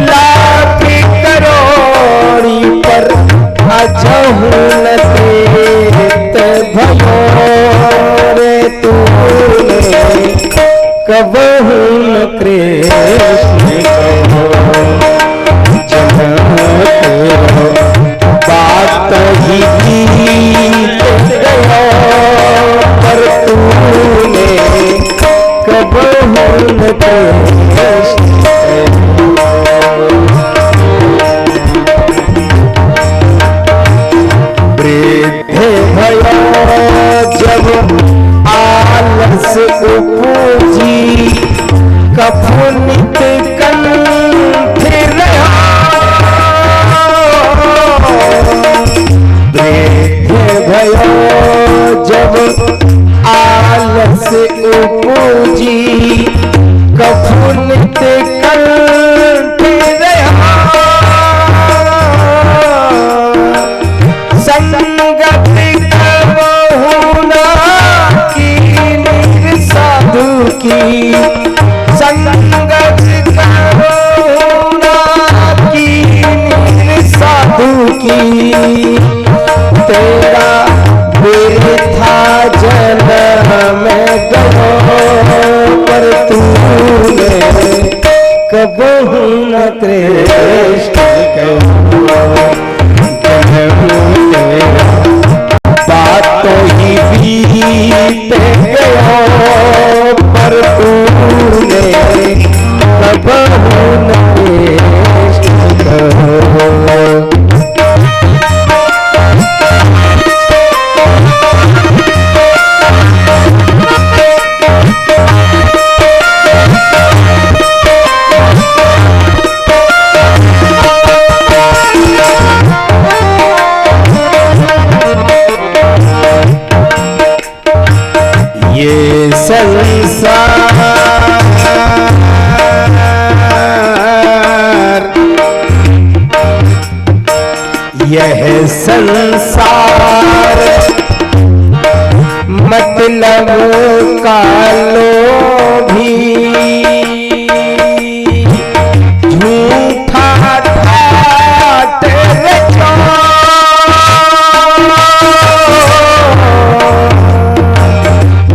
[SPEAKER 2] लाख करोड़ी पर अजहू न तेत भयो रे तूने, कबहू न कृष्ण कहो। बात ही गया पर तूने कबहू जब आलस उपजी कफुनित कंठ रहा संगत कबहु ना कीन्ही साधु की संगत कबहु ना कीन्ही साधु की तेरा बिरथा जन्म गयो पर तूने कबहु न कृष्ण बातों ही बीत गयो पर तूने कबहु न कृष्ण कहो। ये संसार यह संसार मतलब का लोभी झूठा ठाट रचो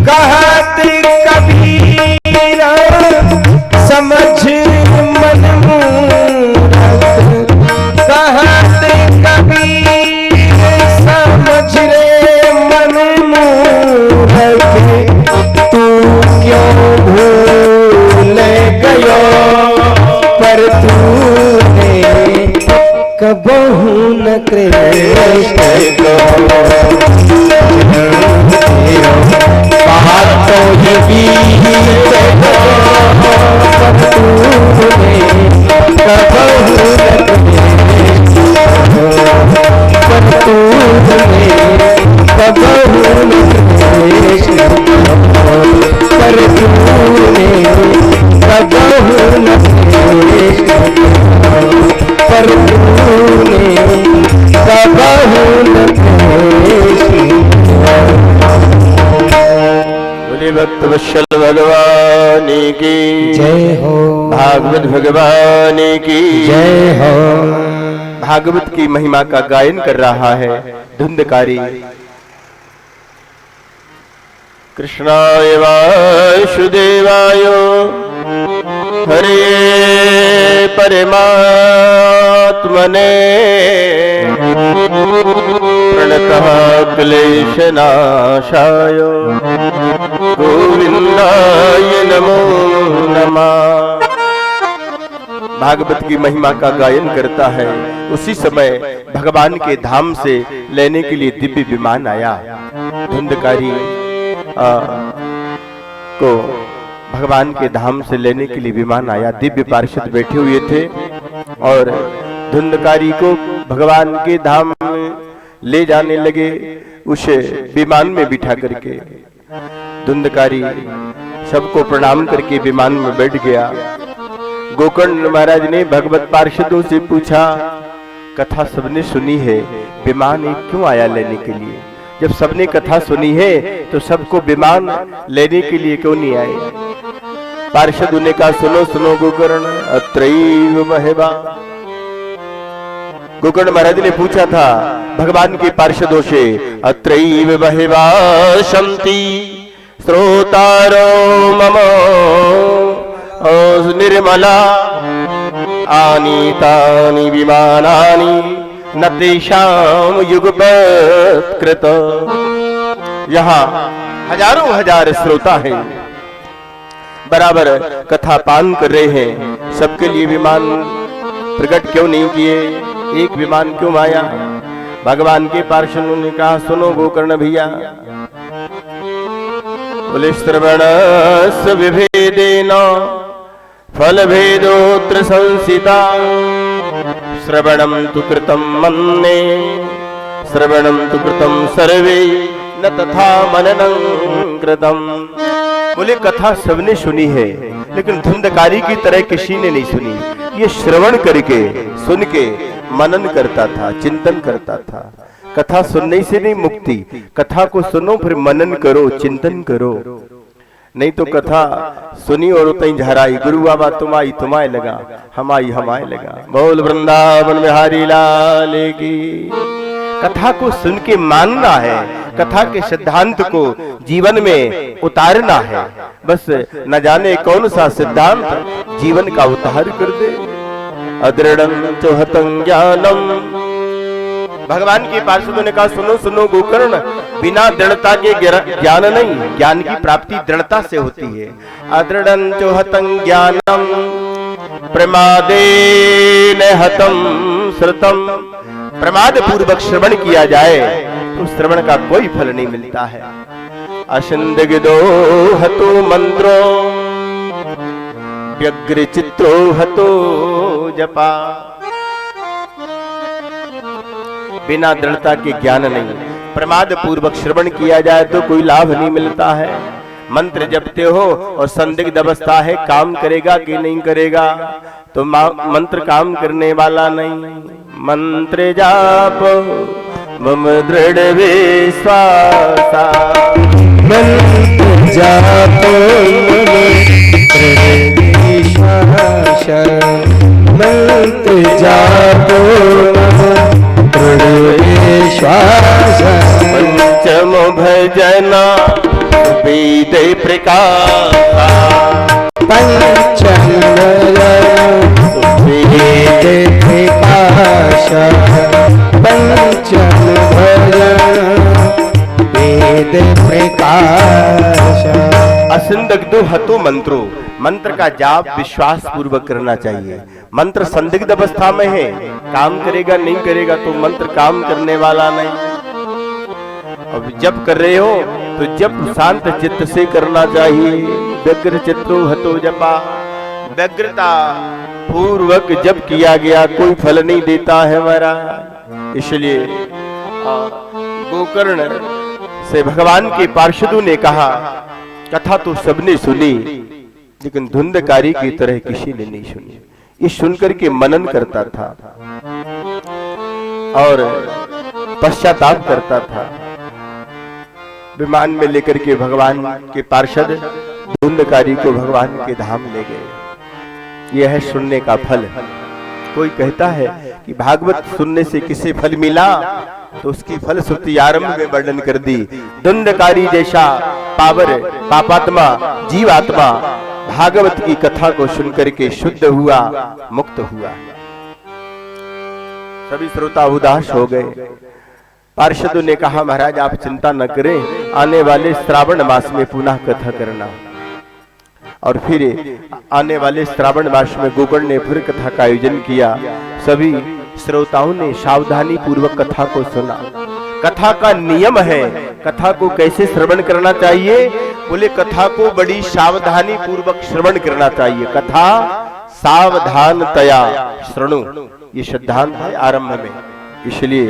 [SPEAKER 2] कहत कबीर समझ मन मूरख कहत कबीर समझ रे मन मूरख तू क्यों भूल गयो पर तूने कबहु न कृष्ण बातों ही बीत गयो पर तूने कबहु न कृष्ण पर तूने कबहु न कृष्ण पर तूने कबहु न कृष्ण पर तूने कबहु न कृष्ण।
[SPEAKER 1] बोले भक्त वत्सल भगवान की
[SPEAKER 2] जय हो
[SPEAKER 1] भागवत भगवान की
[SPEAKER 2] जय हो।
[SPEAKER 1] भागवत की महिमा का गायन कर रहा है धुंधकारी। कृष्णाय वासुदेवाय हरे परमात्मने प्रणतः क्लेशनाशाय गोविंदाय नमो नमः। भागवत की महिमा का गायन करता है। उसी समय भगवान के धाम से लेने के लिए दिव्य विमान आया। धुंधकारी को भगवान के धाम से लेने के लिए विमान आया। दिव्य पार्षद बैठे हुए थे और धुंधकारी को भगवान के धाम में ले जाने लगे उस विमान में बिठा करके। धुंधकारी सबको प्रणाम करके विमान में बैठ गया। गोकर्ण महाराज ने भगवत पार्षदों से पूछा, कथा सबने सुनी है, विमान एक क्यों आया लेने के लिए? जब सबने कथा सुनी है तो सबको विमान लेने के लिए क्यों नहीं आए? पार्षद ने कहा, सुनो सुनो गोकर्ण, अत्रैव महवा। गोकर्ण महाराज ने पूछा था भगवान के पार्षदों से, अत्रैव महवा शंति श्रोतारो मम निर्मला आनीतानि विमानानि न तेषाम युगपत् कृत। यहाँ हजारों हजार श्रोता हैं, बराबर कथा पान कर रहे हैं। सबके लिए विमान प्रकट क्यों नहीं किए? एक विमान क्यों आया? भगवान के पार्षदों ने कहा, सुनो गोकर्ण भैया, बोले श्रवणस्य विभेदेन फल भेदोत्र संसिता श्रवणं तु कृतं मन्ये श्रवणं तु कृतं सर्वे न तथा मननं कृतम। बोले कथा सबने सुनी है, लेकिन धुंधकारी की तरह किसी ने नहीं सुनी। ये श्रवण करके सुन के मनन करता था, चिंतन करता था। कथा सुनने से नहीं मुक्ति, कथा को सुनो फिर मनन करो, चिंतन करो। नहीं तो कथा सुनी और उतई झराई, गुरु बाबा तुम आई तुम्हारे लगा, हम आई हमारे लगा। बोल वृंदावन बिहारी लाल की। कथा को सुन के मानना है, कथा के सिद्धांत को जीवन में उतारना है। बस न जाने कौन सा सिद्धांत जीवन का उतार कर दे। अदृढ़ं चोहतं ज्ञानम। भगवान के पार्षदों ने कहा सुनो सुनो गोकर्ण, बिना दृढ़ता के ज्ञान नहीं, ज्ञान की प्राप्ति दृढ़ता से होती है। अदृढ़ं चोहतं ज्ञानम प्रमादेन हतं श्रुतम। प्रमाद पूर्वक श्रवण किया जाए तो श्रवण का कोई फल नहीं मिलता है। अशिंदगिदो हतो मंत्रो व्यग्र चित्रो हतो जपा। बिना दृढ़ता के ज्ञान नहीं, प्रमाद पूर्वक श्रवण किया जाए तो कोई लाभ नहीं मिलता है। मंत्र जपते हो और संदिग्ध अवस्था है, काम करेगा कि नहीं करेगा, तो मंत्र काम करने वाला नहीं। मंत्र जाप मम दृढ़ विश्वासा।
[SPEAKER 2] मंत्र जाप मंत्र जाप विश्वास।
[SPEAKER 1] पंचम भजना वेद प्रकाशा।
[SPEAKER 2] पंचम वेद प्रकाशा। पंचम वेद प्रकाशा।
[SPEAKER 1] असंदिग्धो हतो मंत्रो। मंत्र का जाप विश्वास पूर्वक करना चाहिए। मंत्र संदिग्ध अवस्था में है, काम करेगा नहीं करेगा तो मंत्र काम करने वाला नहीं। अब जप कर रहे हो तो जप शांत चित्त से करना चाहिए। व्यग्र चित्तो हतो जपा। व्यग्रता पूर्वक जप किया गया कोई फल नहीं देता है हमारा। इसलिए गोकर्ण से भगवान के पार्षदों ने कहा कथा तो सबने सुनी, लेकिन धुंधकारी की तरह किसी ने नहीं सुनी। ये सुनकर के मनन करता था और पश्चाताप करता था। विमान में लेकर के भगवान के पार्षद धुंधकारी को भगवान के धाम ले गए। यह है सुनने का फल। कोई कहता है कि भागवत सुनने से किसे फल मिला, तो उसकी फलश्रुति आरंभ में वर्णन कर दी। धुंधकारी जैसा पावर पापात्मा जीवात्मा भागवत की कथा को सुनकर के शुद्ध हुआ, मुक्त हुआ। सभी श्रोता उदास हो गए। पार्षदों ने कहा महाराज आप चिंता न करें, आने वाले श्रावण मास में पुनः कथा करना। और फिर आने वाले श्रावण मास में गोकर्ण ने फिर कथा का आयोजन किया। सभी श्रोताओं ने सावधानी पूर्वक कथा को सुना। कथा का नियम है, कथा को कैसे श्रवण करना चाहिए। बोले कथा को बड़ी सावधानी पूर्वक श्रवण करना चाहिए। कथा सावधानतया श्रृणु, ये सिद्धांत है आरंभ में। इसलिए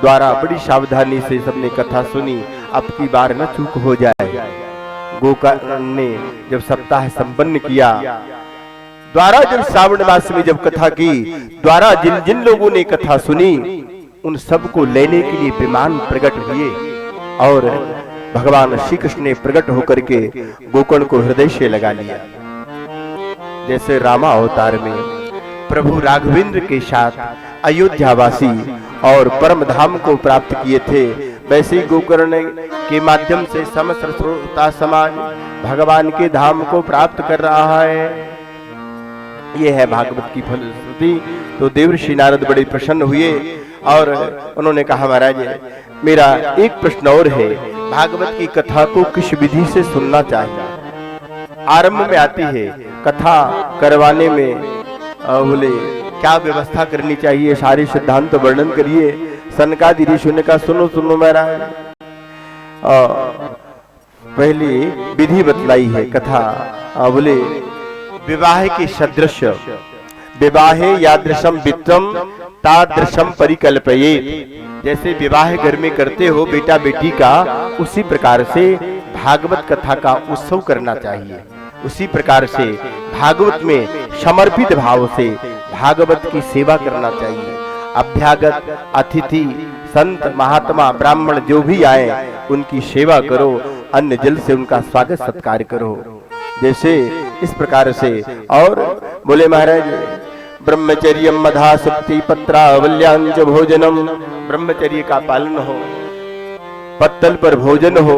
[SPEAKER 1] द्वारा बड़ी सावधानी से सबने कथा सुनी। अब की बार न चूक हो जाए। गोकर्ण ने जब सप्ताह संपन्न किया, द्वारा जब श्रावण मास में जब कथा की, द्वारा जिन जिन लोगों ने कथा सुनी उन सबको लेने के लिए विमान प्रकट हुए। और भगवान श्री कृष्ण ने प्रकट होकर के गोकर्ण को हृदय से लगा लिया। जैसे रामा अवतार में प्रभु राघवेंद्र के साथ अयोध्यावासी और परम धाम को प्राप्त किए थे, वैसे ही गोकर्ण के माध्यम से समस्त श्रोता समाज भगवान के धाम को प्राप्त कर रहा है। यह है भागवत की फलश्रुति। तो देवर्षि नारद बड़े प्रसन्न हुए और उन्होंने कहा महाराज मेरा एक प्रश्न और है, भागवत की कथा को किस विधि से सुनना चाहिए। आरंभ में आती है कथा करवाने में बोले क्या व्यवस्था करनी चाहिए, सारे सिद्धांत वर्णन करिए। सनकादि ऋषियों ने कहा सुनो सुनो महाराज, पहली विधि बतलाई है कथा। बोले विवाह की सदृश, विवाहे यादृशम वित्रम तादृशम परिकल्पयेत्। जैसे विवाह घर में करते हो बेटा बेटी का, उसी प्रकार से भागवत कथा का उत्सव करना चाहिए। उसी प्रकार से भागवत में समर्पित भाव से भागवत की सेवा करना चाहिए। अभ्यागत अतिथि संत महात्मा ब्राह्मण जो भी आए उनकी सेवा करो, अन्न जल से उनका स्वागत सत्कार करो। जैसे इस प्रकार से। और बोले महाराज, ब्रह्मचर्य मधा सुक्ति पत्रावल्याञ्च भोजनम, ब्रह्मचर्य का पालन हो, पत्तल पर भोजन हो,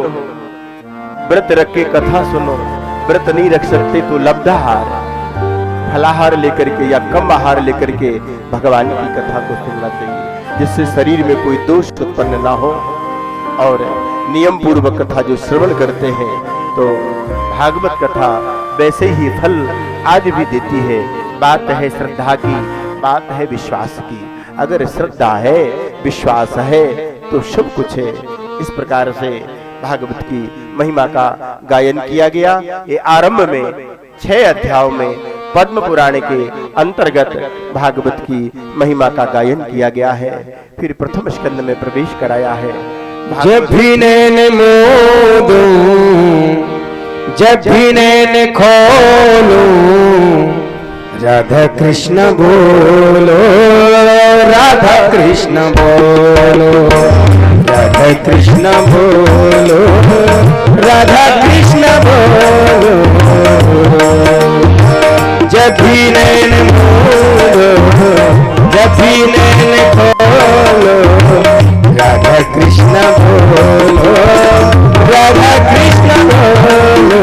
[SPEAKER 1] व्रत रख के कथा सुनो। व्रत नहीं रख सकते तो लब्धाहार, फलाहार लेकर के या कम आहार लेकर के भगवान की कथा को सुनना चाहिए, जिससे शरीर में कोई दोष उत्पन्न ना हो। और नियम पूर्वक कथा जो श्रवण करते हैं तो भागवत कथा वैसे ही फल आज भी देती है। बात है श्रद्धा की, बात है विश्वास की। अगर श्रद्धा है, विश्वास है तो सब कुछ है। इस प्रकार से भागवत की महिमा का गायन किया गया। ये आरंभ में 6 अध्यायों में पद्म पुराण के अंतर्गत भागवत की महिमा का गायन किया गया है। फिर प्रथम स्कंद में प्रवेश कराया है।
[SPEAKER 2] जब भी नैन मोदूं, जब भी नैन खोलूं, राधा कृष्ण बोलो, राधा कृष्ण बोलो, राधा कृष्ण बोलो, राधा कृष्ण बोलो। जब भी नैन मोदो, जब भी नैन खोलो, राधा कृष्ण बोलो, राधा कृष्ण बोलो।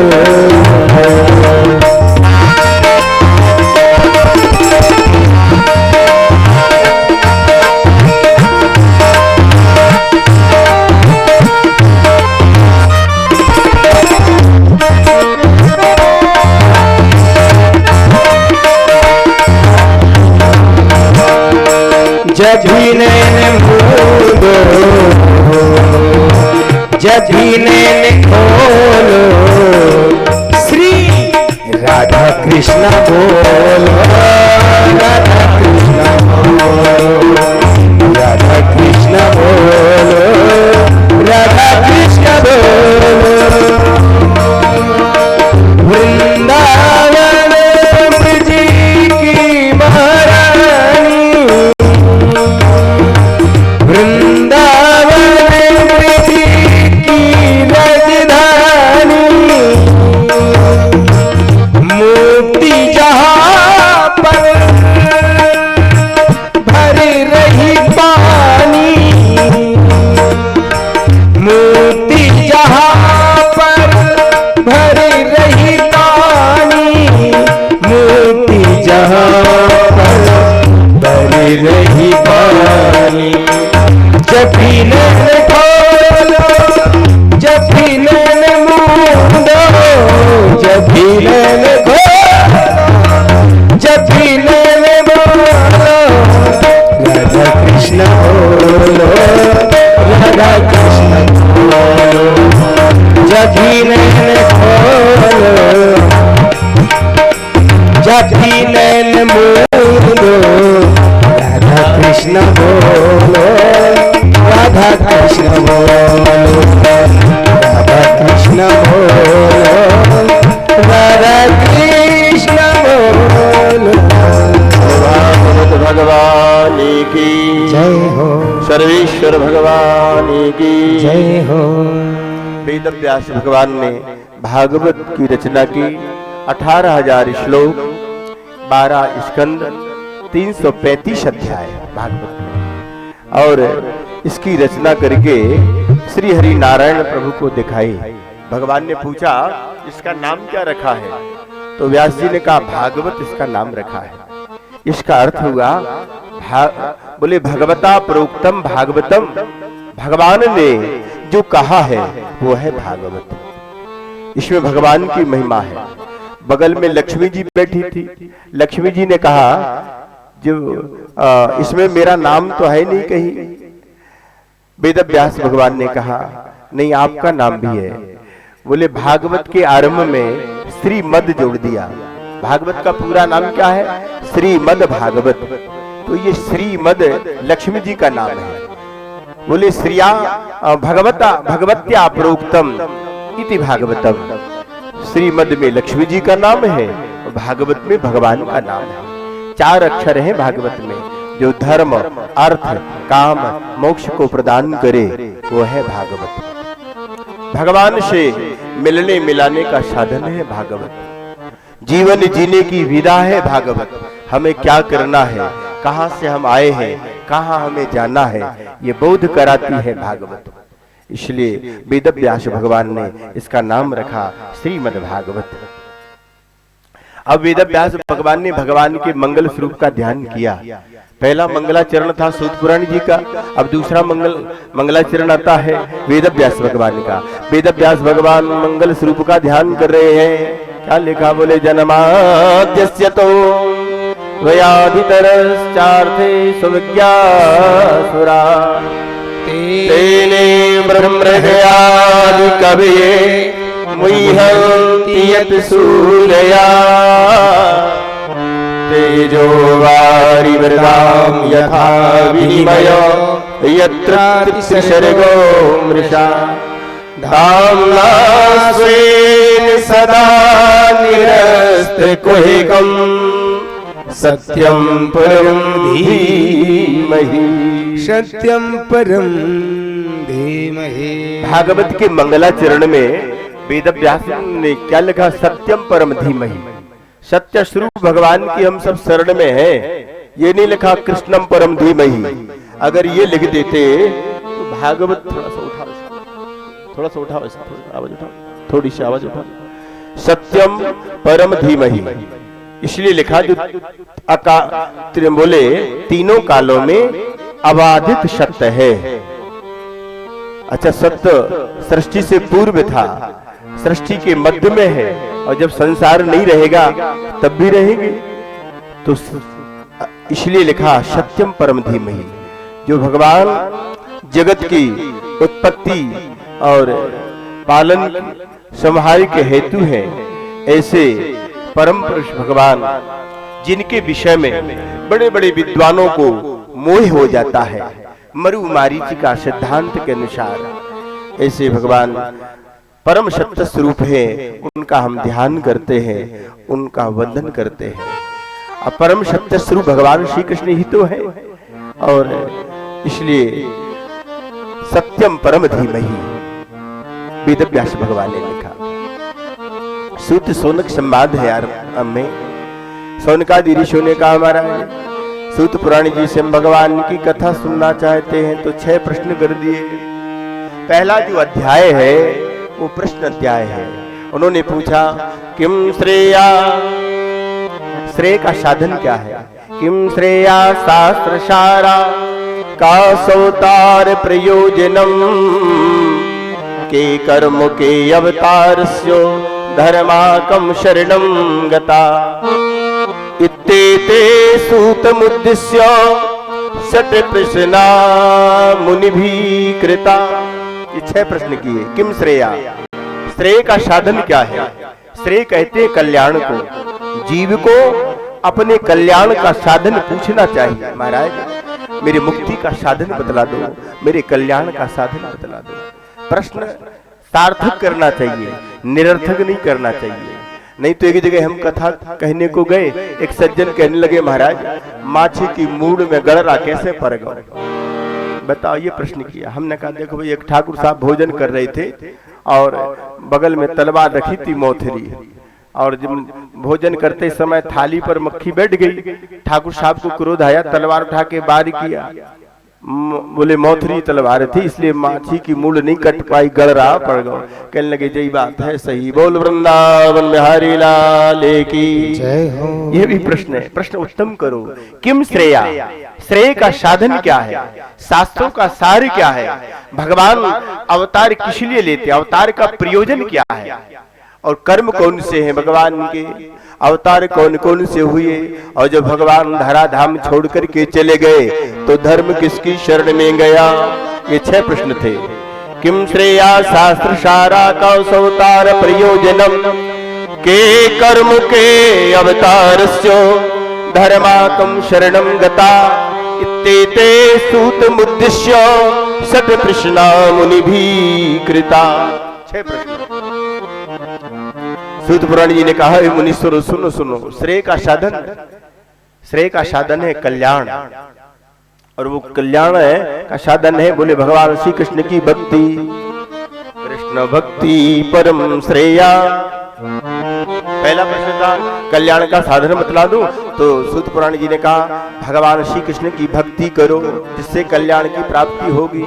[SPEAKER 2] जब भी नैन मोदो, जब भी नैन खोलो, श्री राधा कृष्ण बोलो, राधा कृष्ण बोलो, राधा कृष्ण बोलो, राधा कृष्ण बोलो। वृंदावन ब्रज की महारानी, वृंदावन ब्रज की राजधानी, मोती जहाँ पर भर रही पानी, मोती जहाँ पर भर रही पानी, मोती जहाँ पर भर रही पानी। जब भी नैन खोलो, जब भी नैन मूंदो, जब भी नैन खोलो, जब भी नैन बोलो, राधा कृष्ण बोलो, राधा कृष्ण बोलो। जब भी नैन खोलो, जब भी नैन मूंदो, राधा कृष्ण बोलो, राधा कृष्ण बोलो, राधा कृष्ण बोलो, राधा कृष्ण बोलो।
[SPEAKER 1] भगवान की
[SPEAKER 2] जय हो,
[SPEAKER 1] सर्वेश्वर भगवान की
[SPEAKER 2] जय हो।
[SPEAKER 1] वेद व्यास भगवान ने भागवत की रचना की। 18,000 श्लोक, 12 स्कंद, 335 अध्याय भागवत में। और इसकी रचना करके श्री हरि नारायण प्रभु को दिखाई। भगवान ने पूछा इसका नाम क्या रखा है, तो व्यास जी ने कहा भागवत इसका नाम रखा है। इसका अर्थ हुआ बोले भगवता प्रोक्तम भागवतम, भगवान ने जो कहा है वो है भागवत। इसमें भगवान की महिमा है। बगल में लक्ष्मी जी बैठी थी। लक्ष्मी जी ने कहा जो इसमें मेरा नाम तो है नहीं कहीं। वेद व्यास भगवान ने कहा नहीं, आपका नाम भी है। बोले भागवत के आरंभ में श्रीमद जोड़ दिया। भागवत का पूरा नाम क्या है? श्रीमद भागवत। तो ये श्रीमद लक्ष्मी जी का नाम है। बोले श्रिया भगवता भगवत्या प्रोक्तम इति भागवतम। श्रीमद में लक्ष्मी जी का नाम है, भागवत में भगवान का नाम है। 4 अक्षर हैं भागवत में, जो धर्म अर्थ काम मोक्ष को प्रदान करे वो है भागवत। भगवान से मिलने मिलाने का साधन है भागवत। जीवन जीने की विधा है भागवत। हमें क्या करना है, कहां से हम आए हैं, कहां हमें जाना है, ये बोध कराती है भागवत। इसलिए वेदव्यास भगवान ने इसका नाम रखा श्रीमद् भागवत। अब वेदव्यास भगवान ने भगवान के मंगल स्वरूप का ध्यान किया। पहला मंगलाचरण था सूत पुराण जी का, अब दूसरा मंगलाचरण आता है वेदव्यास भगवान का। वेदव्यास भगवान मंगल स्वरूप का ध्यान कर रहे हैं। क्या लिखा, बोले जन्माद्यस्य तो वयाधितरश्चार्थे सुविज्ञासुरा तेने ब्रह्महृदयादि कवये मुह्यन्ति यत् सूरया तेजो वारिवृतां यथा विनिमयो यत्र त्रिसर्गो मृषा धाम्ना स्वेन सदा निरस्तकुहकम् सत्यं परं धीमहि।
[SPEAKER 2] सत्यम परम धीमहि।
[SPEAKER 1] भागवत के मंगलाचरण में वेदव्यास ने क्या लिखा, सत्यम परम धीमहि। सत्य स्वरूप भगवान की हम सब शरण में हैं। ये नहीं लिखा कृष्णम परम धीमहि। अगर ये लिख देते तो भागवत थोड़ा सा उठाओ, आवाज उठाओ, थोड़ी सी आवाज उठाओ। सत्यम परम धीमहि इसलिए लिखा जो बोले तीनों कालों में अबाधित सत्य है। अच्छा, सत्य सृष्टि से पूर्व था, सृष्टि के मध्य में है, और जब संसार नहीं रहेगा तब भी रहेंगे। तो इसलिए लिखा सत्यम परम धीमहि। जो भगवान जगत की उत्पत्ति और पालन संहार के हेतु हैं, ऐसे परम पुरुष भगवान जिनके विषय में बड़े बड़े विद्वानों को मोह हो जाता है मरु मारीच का सिद्धांत के अनुसार, ऐसे भगवान परम सत्य स्वरूप है। उनका हम ध्यान करते हैं, उनका वंदन करते हैं। अब परम सत्य स्वरूप भगवान श्री कृष्ण ही तो है, और इसलिए सत्यम परम धीमहि वेदव्यास भगवान ने लिखा। सूत सोनक संवाद है यार। में सोनकादि ऋषियों ने कहा, महाराज सूत पुराण जी से भगवान की कथा सुनना चाहते हैं तो 6 प्रश्न कर दिए। पहला जो अध्याय है वो प्रश्न अध्याय है। उन्होंने पूछा किम श्रेया, श्रेय का साधन क्या है, किम श्रेया शास्त्र सारा का सौतार प्रयोजनम के कर्म के अवतारस्यो धर्माकम शरणं गता इत्तेते सूतमुद्दिश्य षट् प्रश्ना मुनिभिः कृता। ये 6 प्रश्न किए। किम श्रेया, श्रेय का साधन क्या है। श्रेय कहते हैं कल्याण को। जीव को अपने कल्याण का साधन पूछना चाहिए। महाराज मेरी मुक्ति का साधन बतला दो, मेरे कल्याण का साधन बतला दो। प्रश्न सार्थक करना चाहिए, निरर्थक नहीं करना चाहिए। नहीं तो एक जगह हम कथा कहने को गए, एक सज्जन कहने लगे, महाराज माछी की मूड़ में गड़रा कैसे पड़ गया, बताओ। ये प्रश्न किया। हमने कहा देखो भाई, एक ठाकुर साहब भोजन कर रहे थे और बगल में तलवार रखी थी मोथरी, और जब भोजन करते समय थाली पर मक्खी बैठ गई। ठाकुर साहब को क्रोध आया, तलवार उठा के वार किया। बोले मोथरी तलवार थी इसलिए माछी की मूल नहीं कट पाई, गड़रा पड़ गया। कहने लगे जय बात है, सही बोल, वृंदावन बिहारी लाल की जय हो। यह भी प्रश्न है, प्रश्न उत्तम करो। किम श्रेया, श्रेय का साधन क्या है, शास्त्रों का सार क्या है, भगवान अवतार किस लिए लेते, अवतार का प्रयोजन क्या है, और कर्म कौन से हैं भगवान के, अवतार कौन कौन से हुए, और जब भगवान धराधाम छोड़ करके चले गए तो धर्म किसकी शरण में गया। ये 6 प्रश्न थे। किम श्रेया शास्त्र सारा का अवतार प्रयोजनम के कर्म के अवतारस्यो धर्माकम शरणम गता इत्तेते सूतमुद्दिश्य षट प्रश्ना मुनि भी कृता। 6 प्रश्न। सूत पुराण जी ने कहा, हे मुनि सुनो सुनो सुनो, श्रेय का साधन है कल्याण, और वो कल्याण है का साधन है बोले भगवान श्री कृष्ण की भक्ति। कृष्ण भक्ति परम श्रेया। पहला प्रश्न था कल्याण का साधन बतला दूं, तो सूत पुराण जी ने कहा भगवान श्री कृष्ण की भक्ति करो जिससे कल्याण की प्राप्ति होगी।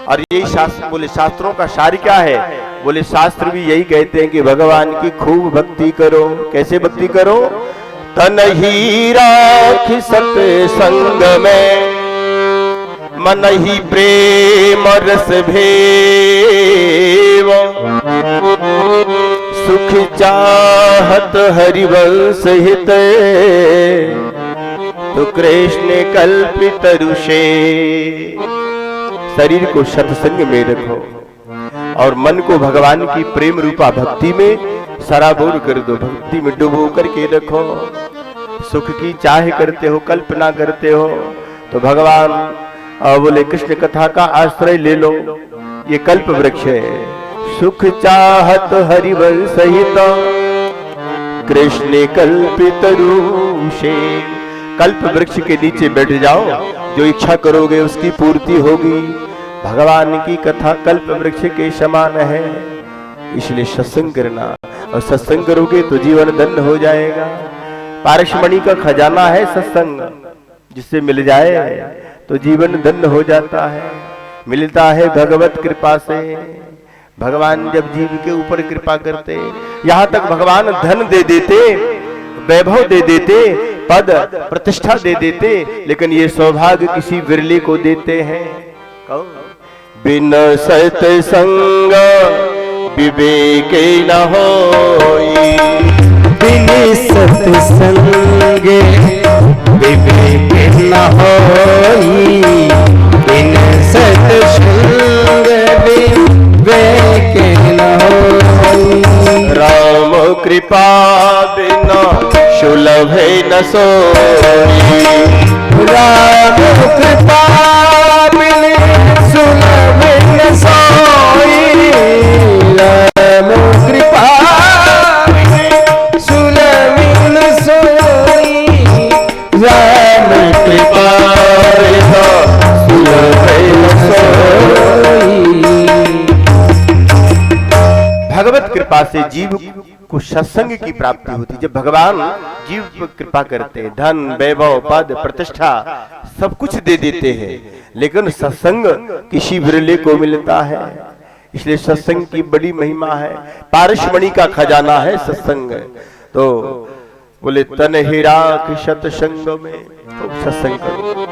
[SPEAKER 1] और यही शास्त्र बोले, शास्त्रों का सार क्या है बोले, शास्त्र भी यही कहते हैं कि भगवान की खूब भक्ति करो। कैसे भक्ति करो? तन ही राख सत्संग में, मन ही प्रेम रस भेव, सुख चाहत हरिवंश हित, तो कृष्ण कल्पित ऋषे। शरीर को सत्संग में रखो और मन को भगवान की प्रेम रूपा भक्ति में सराबोर कर दो, भक्ति में डुबो करके रखो। सुख की चाह करते हो, कल्पना करते हो, तो भगवान बोले कृष्ण कथा का आश्रय ले लो। ये कल्प वृक्ष है। सुख चाहत हरिवंश हित, कृष्ण कल्पित रूषे। कल्प वृक्ष के नीचे बैठ जाओ, जो इच्छा करोगे उसकी पूर्ति होगी। भगवान की कथा कल्प वृक्ष के समान है, इसलिए सत्संग करना, और सत्संग करोगे तो जीवन धन्य हो जाएगा। पारसमणि का खजाना है सत्संग, जिससे मिल जाए तो जीवन धन्य हो जाता है। मिलता है भगवत कृपा से। भगवान जब जीव के ऊपर कृपा करते, यहाँ तक भगवान धन दे देते, वैभव दे देते, पद प्रतिष्ठा दे देते, लेकिन ये सौभाग्य किसी विरले को देते हैं। बिन सत्संग विवेक न होई,
[SPEAKER 2] बिन सत्संग विवेक न होई, बिन सत्संग विवेक न होई।
[SPEAKER 1] राम कृपा बिना सुलभ न सोई,
[SPEAKER 2] राम कृपा बिन सुलभ न सोई, राम कृपा सुलभ न सोई, राम कृपा सुलभ न सोई।
[SPEAKER 1] भगवत कृपा से जीव को सत्संग की प्राप्ति होती। जब भगवान जीव पर कृपा करते हैं, धन वैभव पद प्रतिष्ठा सब कुछ दे देते हैं, लेकिन सत्संग किसी विरले को मिलता है। इसलिए सत्संग की बड़ी महिमा है। पारसमणि का खजाना है सत्संग। तो बोले तन ही राख सत्संग में, तो सत्संग करो।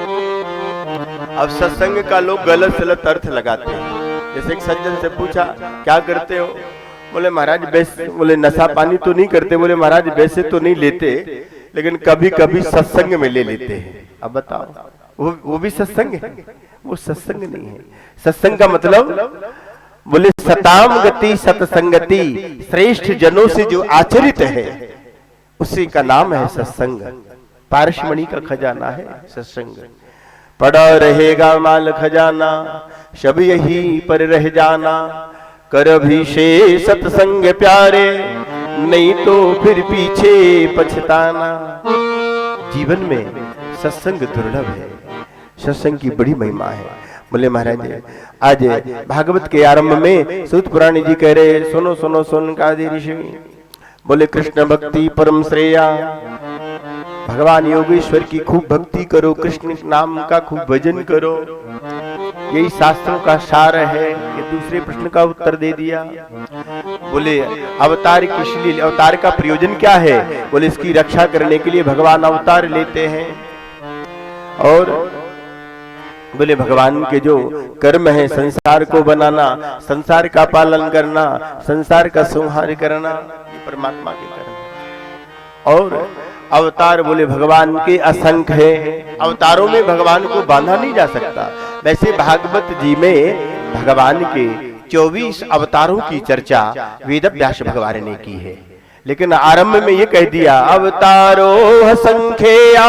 [SPEAKER 1] अब सत्संग का लोग गलत सलत अर्थ लगाते हैं। जैसे एक सज्जन से पूछा क्या करते हो, बोले महाराज वैसे, बोले नशा पानी तो नहीं करते, बोले महाराज वैसे तो नहीं लेते, लेकिन कभी कभी सत्संग में ले लेते हैं। अब बताओ वो भी सत्संग है? वो सत्संग नहीं है। सत्संग का मतलब बोले सताम गति सत्संगति, श्रेष्ठ जनों से जो आचरित है उसी का नाम है सत्संग। पारसमणि का खजाना है सत्संग। पड़ा रहेगा माल खजाना, सब यही पर रह जाना, कर अभिषेक सत्संग प्यारे, नहीं तो फिर पीछे पछताना। जीवन में सत्संग दुर्लभ है, सत्संग की बड़ी महिमा है। बोले महाराज आज भागवत के आरंभ में सूत पुराण जी कह रहे, सुनो सुनो सुन कादि ऋषि, बोले कृष्ण भक्ति परम श्रेया। भगवान योगेश्वर की खूब भक्ति करो, कृष्ण नाम का खूब भजन करो, यही शास्त्रों का सार है। ये दूसरे प्रश्न का उत्तर दे दिया। बोले अवतार किस लिए, अवतार का प्रयोजन क्या है? बोले इसकी रक्षा करने के लिए भगवान अवतार लेते हैं। और बोले भगवान के जो कर्म है, संसार को बनाना, संसार का पालन करना, संसार का संहार करना, ये परमात्मा के कर्म है। और अवतार बोले भगवान के असंख्य है, अवतारों में भगवान को बांधा नहीं जा सकता। वैसे भागवत जी में भगवान के 24 अवतारों की चर्चा वेद व्यास भगवान ने की है, लेकिन आरंभ में ये कह दिया अवतारो असंख्या,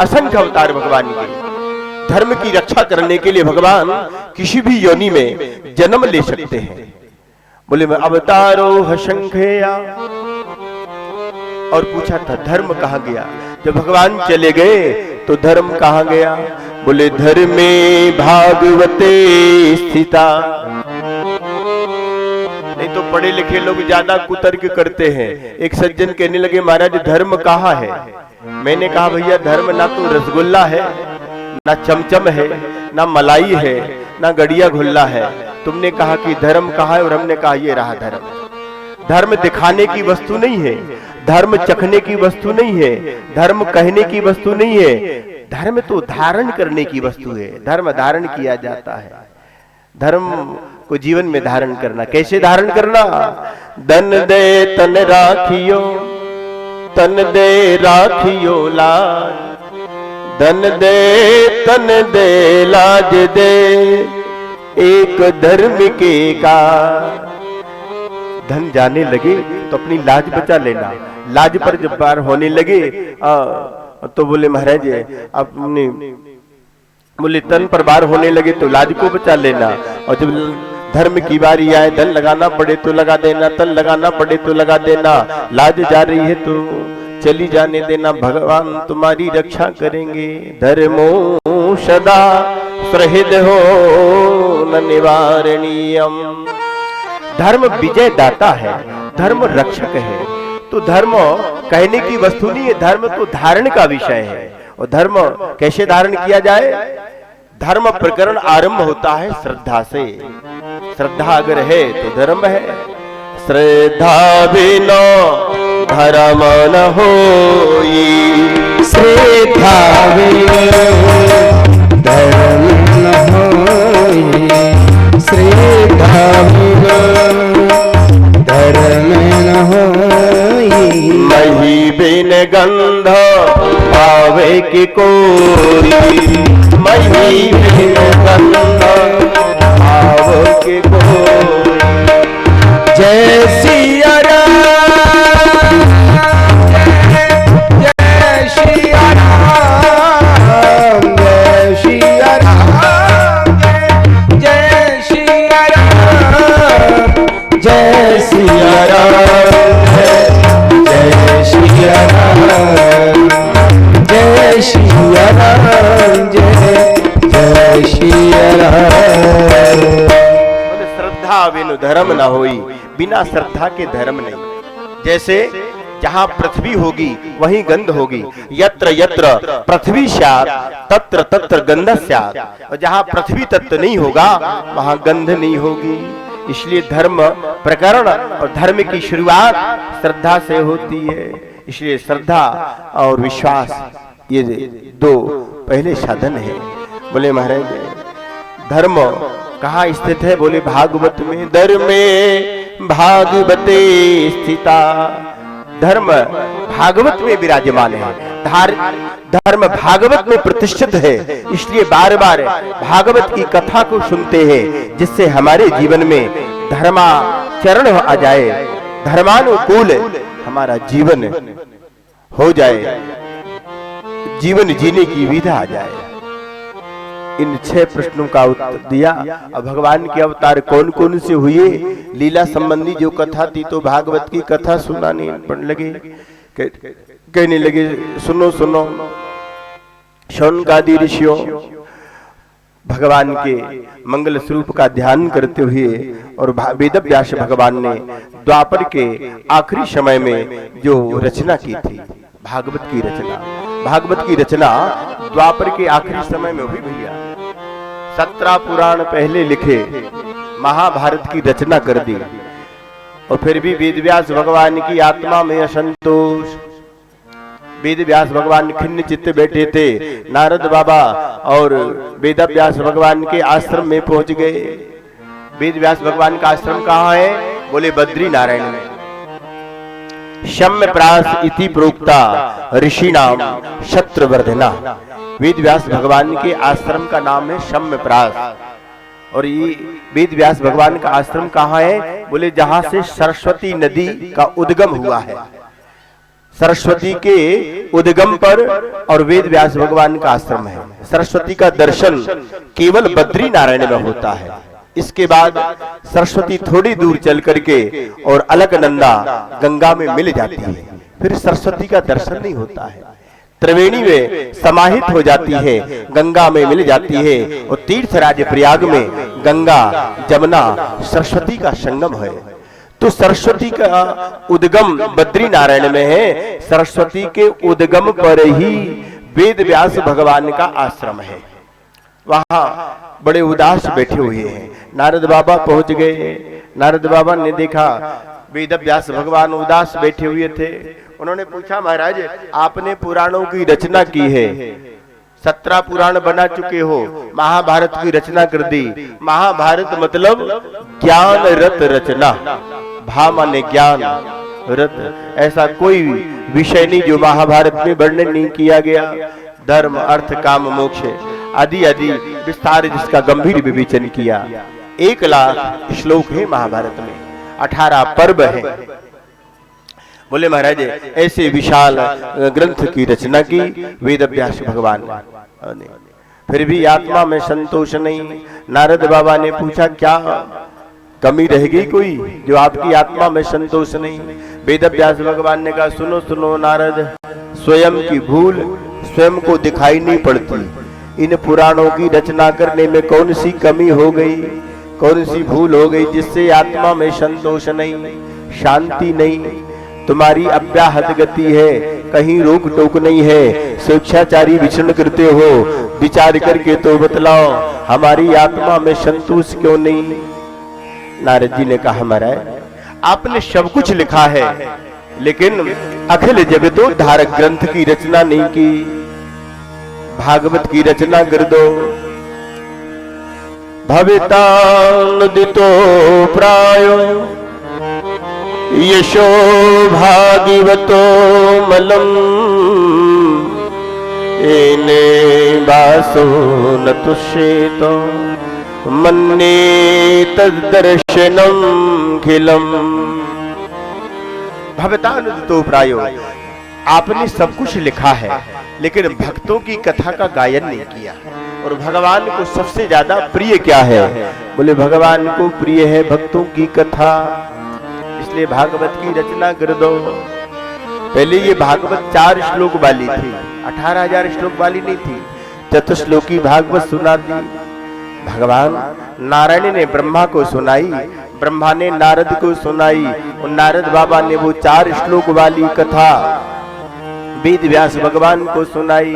[SPEAKER 1] असंख्य अवतार भगवान के। धर्म की रक्षा करने के लिए भगवान किसी भी योनि में जन्म ले सकते हैं। बोले मैं अवतारो हशंखया। और पूछा था धर्म कहाँ गया? जब भगवान चले गए तो धर्म कहाँ गया? बोले धर्मे भागवते स्थिता। नहीं तो पढ़े लिखे लोग ज्यादा कुतर्क करते हैं। एक सज्जन कहने लगे महाराज धर्म कहाँ है? मैंने कहा भैया धर्म ना तो रसगुल्ला है, ना चमचम है, ना मलाई है, ना गड़िया घुल्ला है। तुमने कहा कि धर्म कहाँ है और हमने कहा ये रहा धर्म। धर्म दिखाने की वस्तु नहीं है, धर्म चखने की वस्तु नहीं है, धर्म कहने की वस्तु नहीं है, धर्म तो धारण करने की वस्तु है। धर्म धारण किया जाता है। धर्म को जीवन में धारण करना। कैसे धारण करना? धन दे तन राखियो, तन दे राखियो लाज, धन दे तन दे लाज दे, एक धर्म के का। धन जाने लगे तो अपनी लाज बचा लेना। लाज पर जब बार होने लगे तो बोले महाराज अपने बोले तन पर बार होने लगे तो लाज को बचा लेना। और जब धर्म की बारी आए धन लगाना पड़े तो लगा देना, तन लगाना पड़े तो लगा देना। लाज जा रही है तो चली जाने देना, भगवान तुम्हारी रक्षा करेंगे। धर्मो सदा सुहृद हो न निवारणीयम। धर्म विजय दाता है, धर्म रक्षक है। तो धर्म कहने की वस्तु नहीं है, धर्म तो धारण का विषय है। और धर्म कैसे धारण किया जाए? धर्म प्रकरण आरंभ होता है श्रद्धा से। श्रद्धा अगर है तो धर्म है। श्रद्धा बिना धर्म न होई,
[SPEAKER 2] श्रद्धा बिना धर्म न होई, श्रद्धा बिना धर्म न होई।
[SPEAKER 1] मही बिन गंध पावे की कोई, मही बिन गंध पावे की कोई।
[SPEAKER 2] जय सिया राम, जय सिया राम, जय सिया राम, जय सिया राम, जय सिया राम, जय सिया राम, जय सिया राम, जय सिया राम।
[SPEAKER 1] श्रद्धा बिनु धर्म न होई, बिना श्रद्धा के धर्म नहीं। जैसे जहां पृथ्वी होगी वहीं गंध होगी। यत्र यत्र पृथ्वी स्यात् तत्र तत्र गंध स्यात्। और जहां पृथ्वी तत्व नहीं होगा वहां गंध नहीं होगी। इसलिए धर्म प्रकरण और धर्म की शुरुआत श्रद्धा से होती है। इसलिए श्रद्धा और विश्वास ये दो पहले साधन है। बोले महाराज धर्म कहाँ स्थित है? बोले भागवत में। धर्मे भागवते स्थिता। धर्म भागवत में विराजमान है। धर्म भागवत में प्रतिष्ठित है। इसलिए बार बार भागवत की कथा को सुनते हैं, जिससे हमारे जीवन में धर्माचरण आ जाए, धर्मानुकूल हमारा जीवन हो जाए, जीवन जीने की विधा आ जाए। इन 6 प्रश्नों का उत्तर दिया। अब भगवान के अवतार कौन कौन से हुए, लीला संबंधी जो कथा थी तो भागवत की कथा सुनाने पड़ने लगे। कहने लगे सुनो सुनो शौनकादि ऋषियों, भगवान के मंगल स्वरूप का ध्यान करते हुए और वेदव्यास भगवान ने द्वापर के आखिरी समय में जो रचना की थी भागवत की रचना, भागवत की रचना द्वापर के आखिरी समय में हुई भैया। 17 पुराण पहले लिखे, महाभारत की रचना कर दी। और फिर भी वेदव्यास भगवान की आत्मा में असंतोष। वेदव्यास भगवान खिन्न चित्त बैठे थे। नारद बाबा और वेदव्यास भगवान के आश्रम में पहुंच गए। वेदव्यास भगवान का आश्रम कहाँ है? बोले बद्री नारायण में। शम्यप्रास इति प्रोक्ता ऋषिणाम शत्रुवर्धना। वेदव्यास भगवान के आश्रम का नाम है शम्यप्रास। और ये वेदव्यास भगवान का आश्रम कहाँ है? बोले जहां से सरस्वती नदी का उद्गम हुआ है। सरस्वती के उद्गम पर और वेद व्यास भगवान का आश्रम है। सरस्वती का दर्शन केवल बद्री नारायण में होता है। इसके बाद सरस्वती थोड़ी दूर चल करके और अलकनंदा गंगा में मिल जाती है, फिर सरस्वती का दर्शन नहीं होता है। त्रिवेणी में समाहित हो जाती है, गंगा में मिल जाती है, और तीर्थराज प्रयाग में गंगा जमुना सरस्वती का संगम है। तो सरस्वती का उद्गम बद्री नारायण में है। सरस्वती के उद्गम पर ही वेद व्यास भगवान का आश्रम है। वहां बड़े उदास बैठे हुए हैं। नारद बाबा पहुंच गए। नारद बाबा ने देखा वेद व्यास भगवान उदास बैठे हुए थे। उन्होंने पूछा, महाराज आपने पुराणों की रचना की है, 17 पुराण बना चुके हो, महाभारत की रचना कर दी। महाभारत मतलब ज्ञान रत रचना, भा माने ज्ञान, रत ऐसा कोई विषय नहीं जो महाभारत में वर्णन नहीं किया गया। धर्म अर्थ काम मोक्ष आदि आदि विस्तार जिसका गंभीर विवेचन किया। 1 लाख श्लोक है महाभारत में, 18 पर्व है। बोले महाराज ऐसे विशाल ग्रंथ की रचना की वेद व्यास भगवान ने, फिर भी आत्मा में संतोष नहीं। नारद बाबा ने पूछा, क्या कमी रह गई कोई जो आपकी आत्मा में संतोष नहीं? वेद व्यास भगवान ने कहा, सुनो सुनो नारद, स्वयं की भूल स्वयं को दिखाई नहीं पड़ती। इन पुराणों की रचना करने में कौन सी कमी हो गई, कौन सी भूल हो गई जिससे आत्मा में संतोष नहीं, शांति नहीं? तुम्हारी अव्याहत गति है, कहीं रोक टोक नहीं है, स्वेच्छाचारी विचरण करते हो। विचार करके तो बतलाओ हमारी आत्मा में संतोष क्यों नहीं? नारद जी ने कहा, महाराज आपने सब कुछ लिखा है, लेकिन अखिल जगतोद्धारक ग्रंथ की रचना नहीं की। भागवत की रचना कर दो। भवितानुदितो प्रायो यशो भागवतो मलम एने वासो न तुष्येतो मन्ये तद्दर्शनम खिलम। भवितानुदितो प्रायो, आपने सब कुछ लिखा है लेकिन भक्तों की कथा का गायन नहीं किया। और भगवान को सबसे ज्यादा प्रिय क्या है? बोले भगवान को प्रिय है भक्तों की कथा, इसलिए भागवत की रचना कर दो। पहले ये भागवत 4 श्लोक वाली थी, 18,000 श्लोक वाली नहीं थी। चतुश्लोकी भागवत सुना दी। भगवान नारायण ने ब्रह्मा को सुनाई, ब्रह्मा ने नारद को सुनाई, और नारद बाबा ने वो 4 श्लोक वाली कथा वेद व्यास भगवान को सुनाई।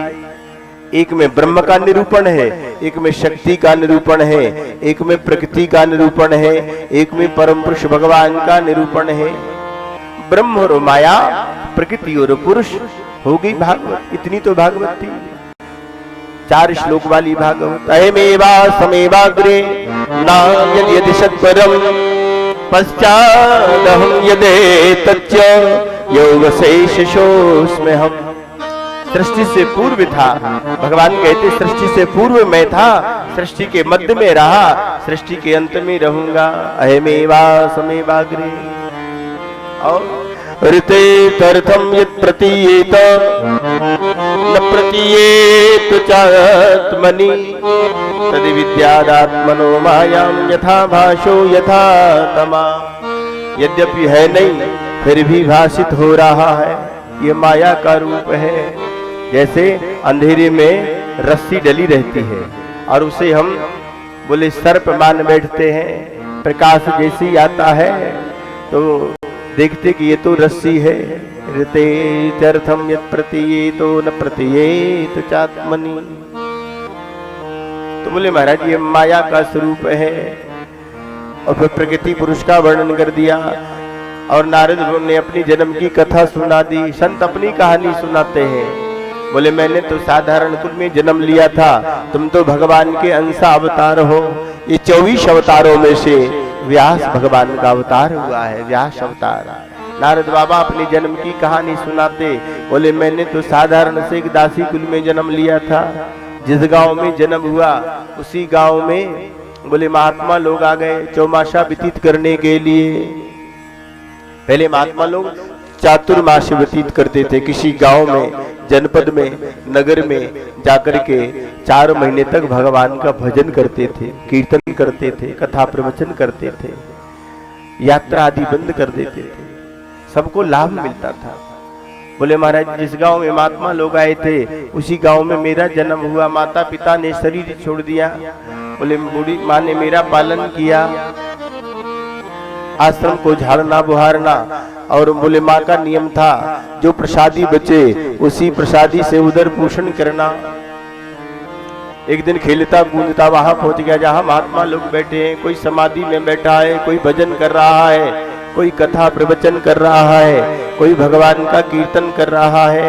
[SPEAKER 1] एक में ब्रह्म का निरूपण है, एक में शक्ति का निरूपण है, एक में प्रकृति का निरूपण है, एक में परम पुरुष भगवान का निरूपण है। ब्रह्म और माया, प्रकृति और पुरुष हो गई भागवत। इतनी तो भागवत थी, 4 श्लोक वाली भागवत। अयमेवा समेवाग्रे नाम यदि सत्परम पश्चादहं यदेतच्च योगशेषोऽस्मि हम। सृष्टि से पूर्व था, भगवान कहते सृष्टि से पूर्व मैं था, सृष्टि के मध्य में रहा, सृष्टि के अंत में रहूंगा। अहमेवा समेवाग्रे। और ऋते तर्थम यत् प्रतीयेत न प्रतीयेत चात्मनि तदि विद्यादात्मनो मायां यथा भाषो यथा तमा। यद्यपि है नहीं फिर भी भाषित हो रहा है, ये माया का रूप है। जैसे अंधेरे में रस्सी डली रहती है और उसे हम बोले सर्प मान बैठते हैं, प्रकाश जैसी आता है तो देखते कि ये तो रस्सी है। ऋते चर्थम यत् प्रतीयेतो न प्रतीयेत चात्मनि। तो बोले महाराज ये माया का स्वरूप है। और फिर प्रकृति पुरुष का वर्णन कर दिया और नारद ने अपनी जन्म की कथा सुना दी। संत अपनी कहानी सुनाते हैं। बोले मैंने तो साधारण कुल में जन्म लिया था, तुम तो भगवान के अंश अवतार हो। ये 24 अवतारों में से व्यास भगवान का अवतार हुआ है, व्यास अवतार। नारद बाबा अपनी जन्म की कहानी सुनाते। बोले मैंने तो साधारण से एक दासी कुल में जन्म लिया था, जिस गांव में जन्म हुआ उसी गांव में बोले महात्मा लोग आ गए चौमासा व्यतीत करने के लिए। पहले महात्मा लोग चातुर्मास व्यतीत करते थे। किसी गांव में, जनपद में, नगर में जाकर के 4 महीने तक भगवान का भजन करते थे, कीर्तन करते थे, कथा प्रवचन करते थे, यात्रा आदि बंद कर देते थे, सबको लाभ मिलता था। बोले महाराज जिस गांव में महात्मा लोग आए थे उसी गांव में मेरा जन्म हुआ, माता पिता ने शरीर छोड़ दिया। बोले बूढ़ी माँ ने मेरा पालन किया, आश्रम को झाड़ना बुहारना, और बोले माँ का नियम था जो प्रसादी बचे उसी प्रसादी से उदर पोषण करना। एक दिन खेलता कूदता वहां पहुंच गया जहां महात्मा लोग बैठे हैं, कोई समाधि में बैठा है, कोई भजन कर रहा है, कोई कथा प्रवचन कर रहा है, कोई भगवान का कीर्तन कर रहा है।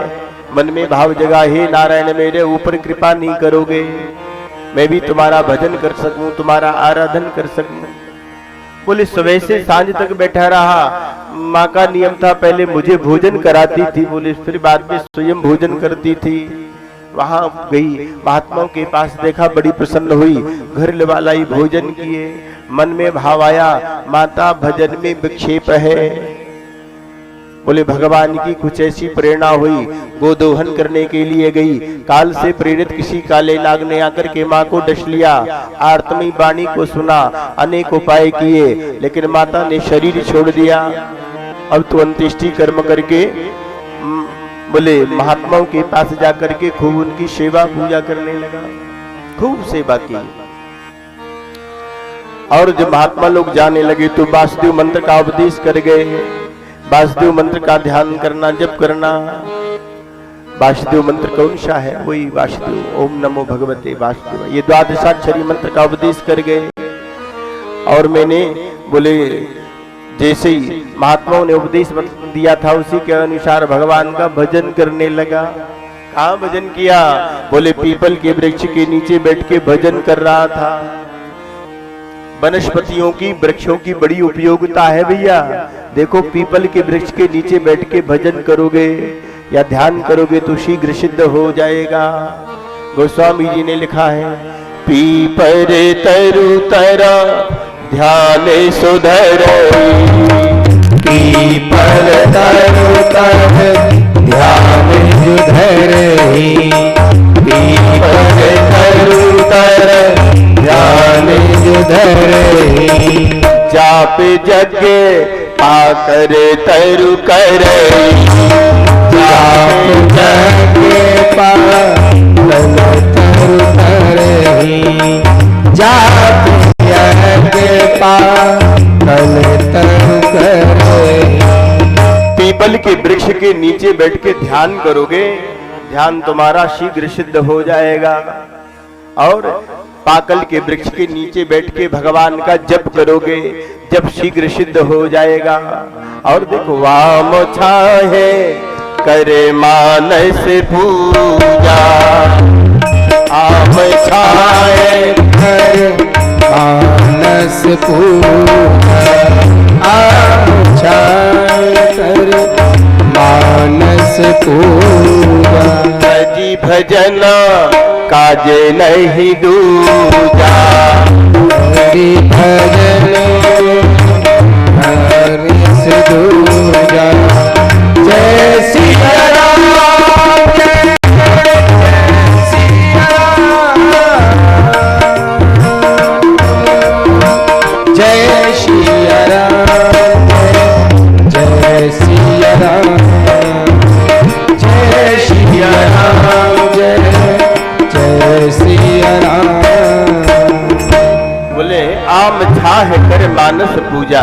[SPEAKER 1] मन में भाव जगा, हे नारायण मेरे ऊपर कृपा नहीं करोगे, मैं भी तुम्हारा भजन कर सकूं, तुम्हारा आराधन कर सकूं। बोले सुबह से सांझ तक बैठा रहा, माँ का नियम था पहले मुझे भोजन कराती थी, बोले फिर बाद में स्वयं भोजन करती थी। वहां गई, महात्माओं के पास देखा, बड़ी प्रसन्न हुई, घर लाई भोजन किए। मन में भाव आया माता भजन में विक्षेप है। बोले भगवान की कुछ ऐसी प्रेरणा हुई, गोदोहन करने के लिए गई, काल से प्रेरित किसी काले नाग ने आकर के माँ को डस लिया। आर्तमी वाणी को सुना, अनेक उपाय किए, लेकिन माता ने शरीर छोड़ दिया। अब तो अंत्येष्टि कर्म करके बोले महात्माओं के पास जाकर के खूब उनकी सेवा पूजा करने लगा, खूब सेवा की। और जब महात्मा लोग जाने लगे तो वासुदेव मंत्र का उपदेश कर गए। वासुदेव मंत्र का ध्यान करना, जप करना। वासुदेव मंत्र कौन सा है? वही वासुदेव, ओम नमो भगवते वासुदेव, ये द्वादशाक्षरी मंत्र का उपदेश कर गए। और मैंने बोले जैसे ही महात्माओं ने उपदेश दिया था उसी के अनुसार भगवान का भजन करने लगा। कहाँ भजन किया? बोले पीपल के वृक्ष के नीचे बैठ के भजन कर रहा था। वनस्पतियों की, वृक्षों की बड़ी उपयोगिता है भैया। देखो पीपल के वृक्ष के नीचे बैठ के भजन करोगे या ध्यान करोगे तो शीघ्र सिद्ध हो जाएगा। गोस्वामी जी ने लिखा है, पीपर तरु तरा ध्यान सुधर,
[SPEAKER 2] पीपल तरु तर ध्यान सुधर, पीपल तरु तर ध्यान सुधर,
[SPEAKER 1] जाप जग पाकर तरु कर,
[SPEAKER 2] जाप जग पाकर तरु कर, जाप जग पाकर तरु कर।
[SPEAKER 1] पीपल के वृक्ष के नीचे बैठ के ध्यान करोगे, ध्यान तुम्हारा शीघ्र सिद्ध हो जाएगा। और पाकल के वृक्ष के नीचे बैठ के भगवान का जप करोगे, जप शीघ्र सिद्ध हो जाएगा। और देखो वाम छाहे करे मानस पूजा, आम छाए
[SPEAKER 2] कर मानस पूजा, आम छाए कर मानस पूजा,
[SPEAKER 1] जी भजना काज नहीं दूजा,
[SPEAKER 2] हरि भजन हरि से दूजा। जय सिया राम, जय सिया राम, जय सिया राम, जय सिया राम, जय सिया राम, जय सिया राम।
[SPEAKER 1] बोले आम छाह कर मानस पूजा,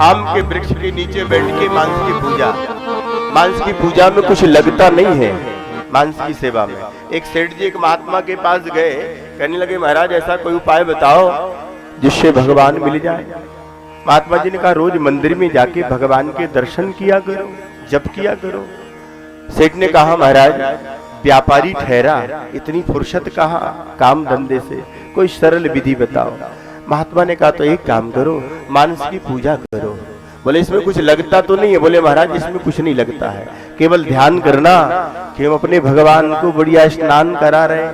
[SPEAKER 1] आम के वृक्ष के नीचे बैठ के मांस की पूजा। मांस की पूजा में कुछ लगता नहीं है, मांस की सेवा में। एक सेठ जी एक महात्मा के पास गए, कहने लगे महाराज ऐसा कोई उपाय बताओ जिससे भगवान मिल जाए। महात्मा जी ने कहा रोज मंदिर में जाके भगवान के दर्शन किया करो, जप किया करो। सेठ ने कहा महाराज व्यापारी ठहरा, इतनी फुर्सत कहाँ काम धंधे से, कोई सरल विधि बताओ। महात्मा ने कहा तो एक काम करो, मानस की पूजा करो। बोले इसमें कुछ लगता तो नहीं है? बोले महाराज इसमें कुछ नहीं लगता है, केवल ध्यान करना कि हम अपने भगवान को बढ़िया स्नान करा रहे,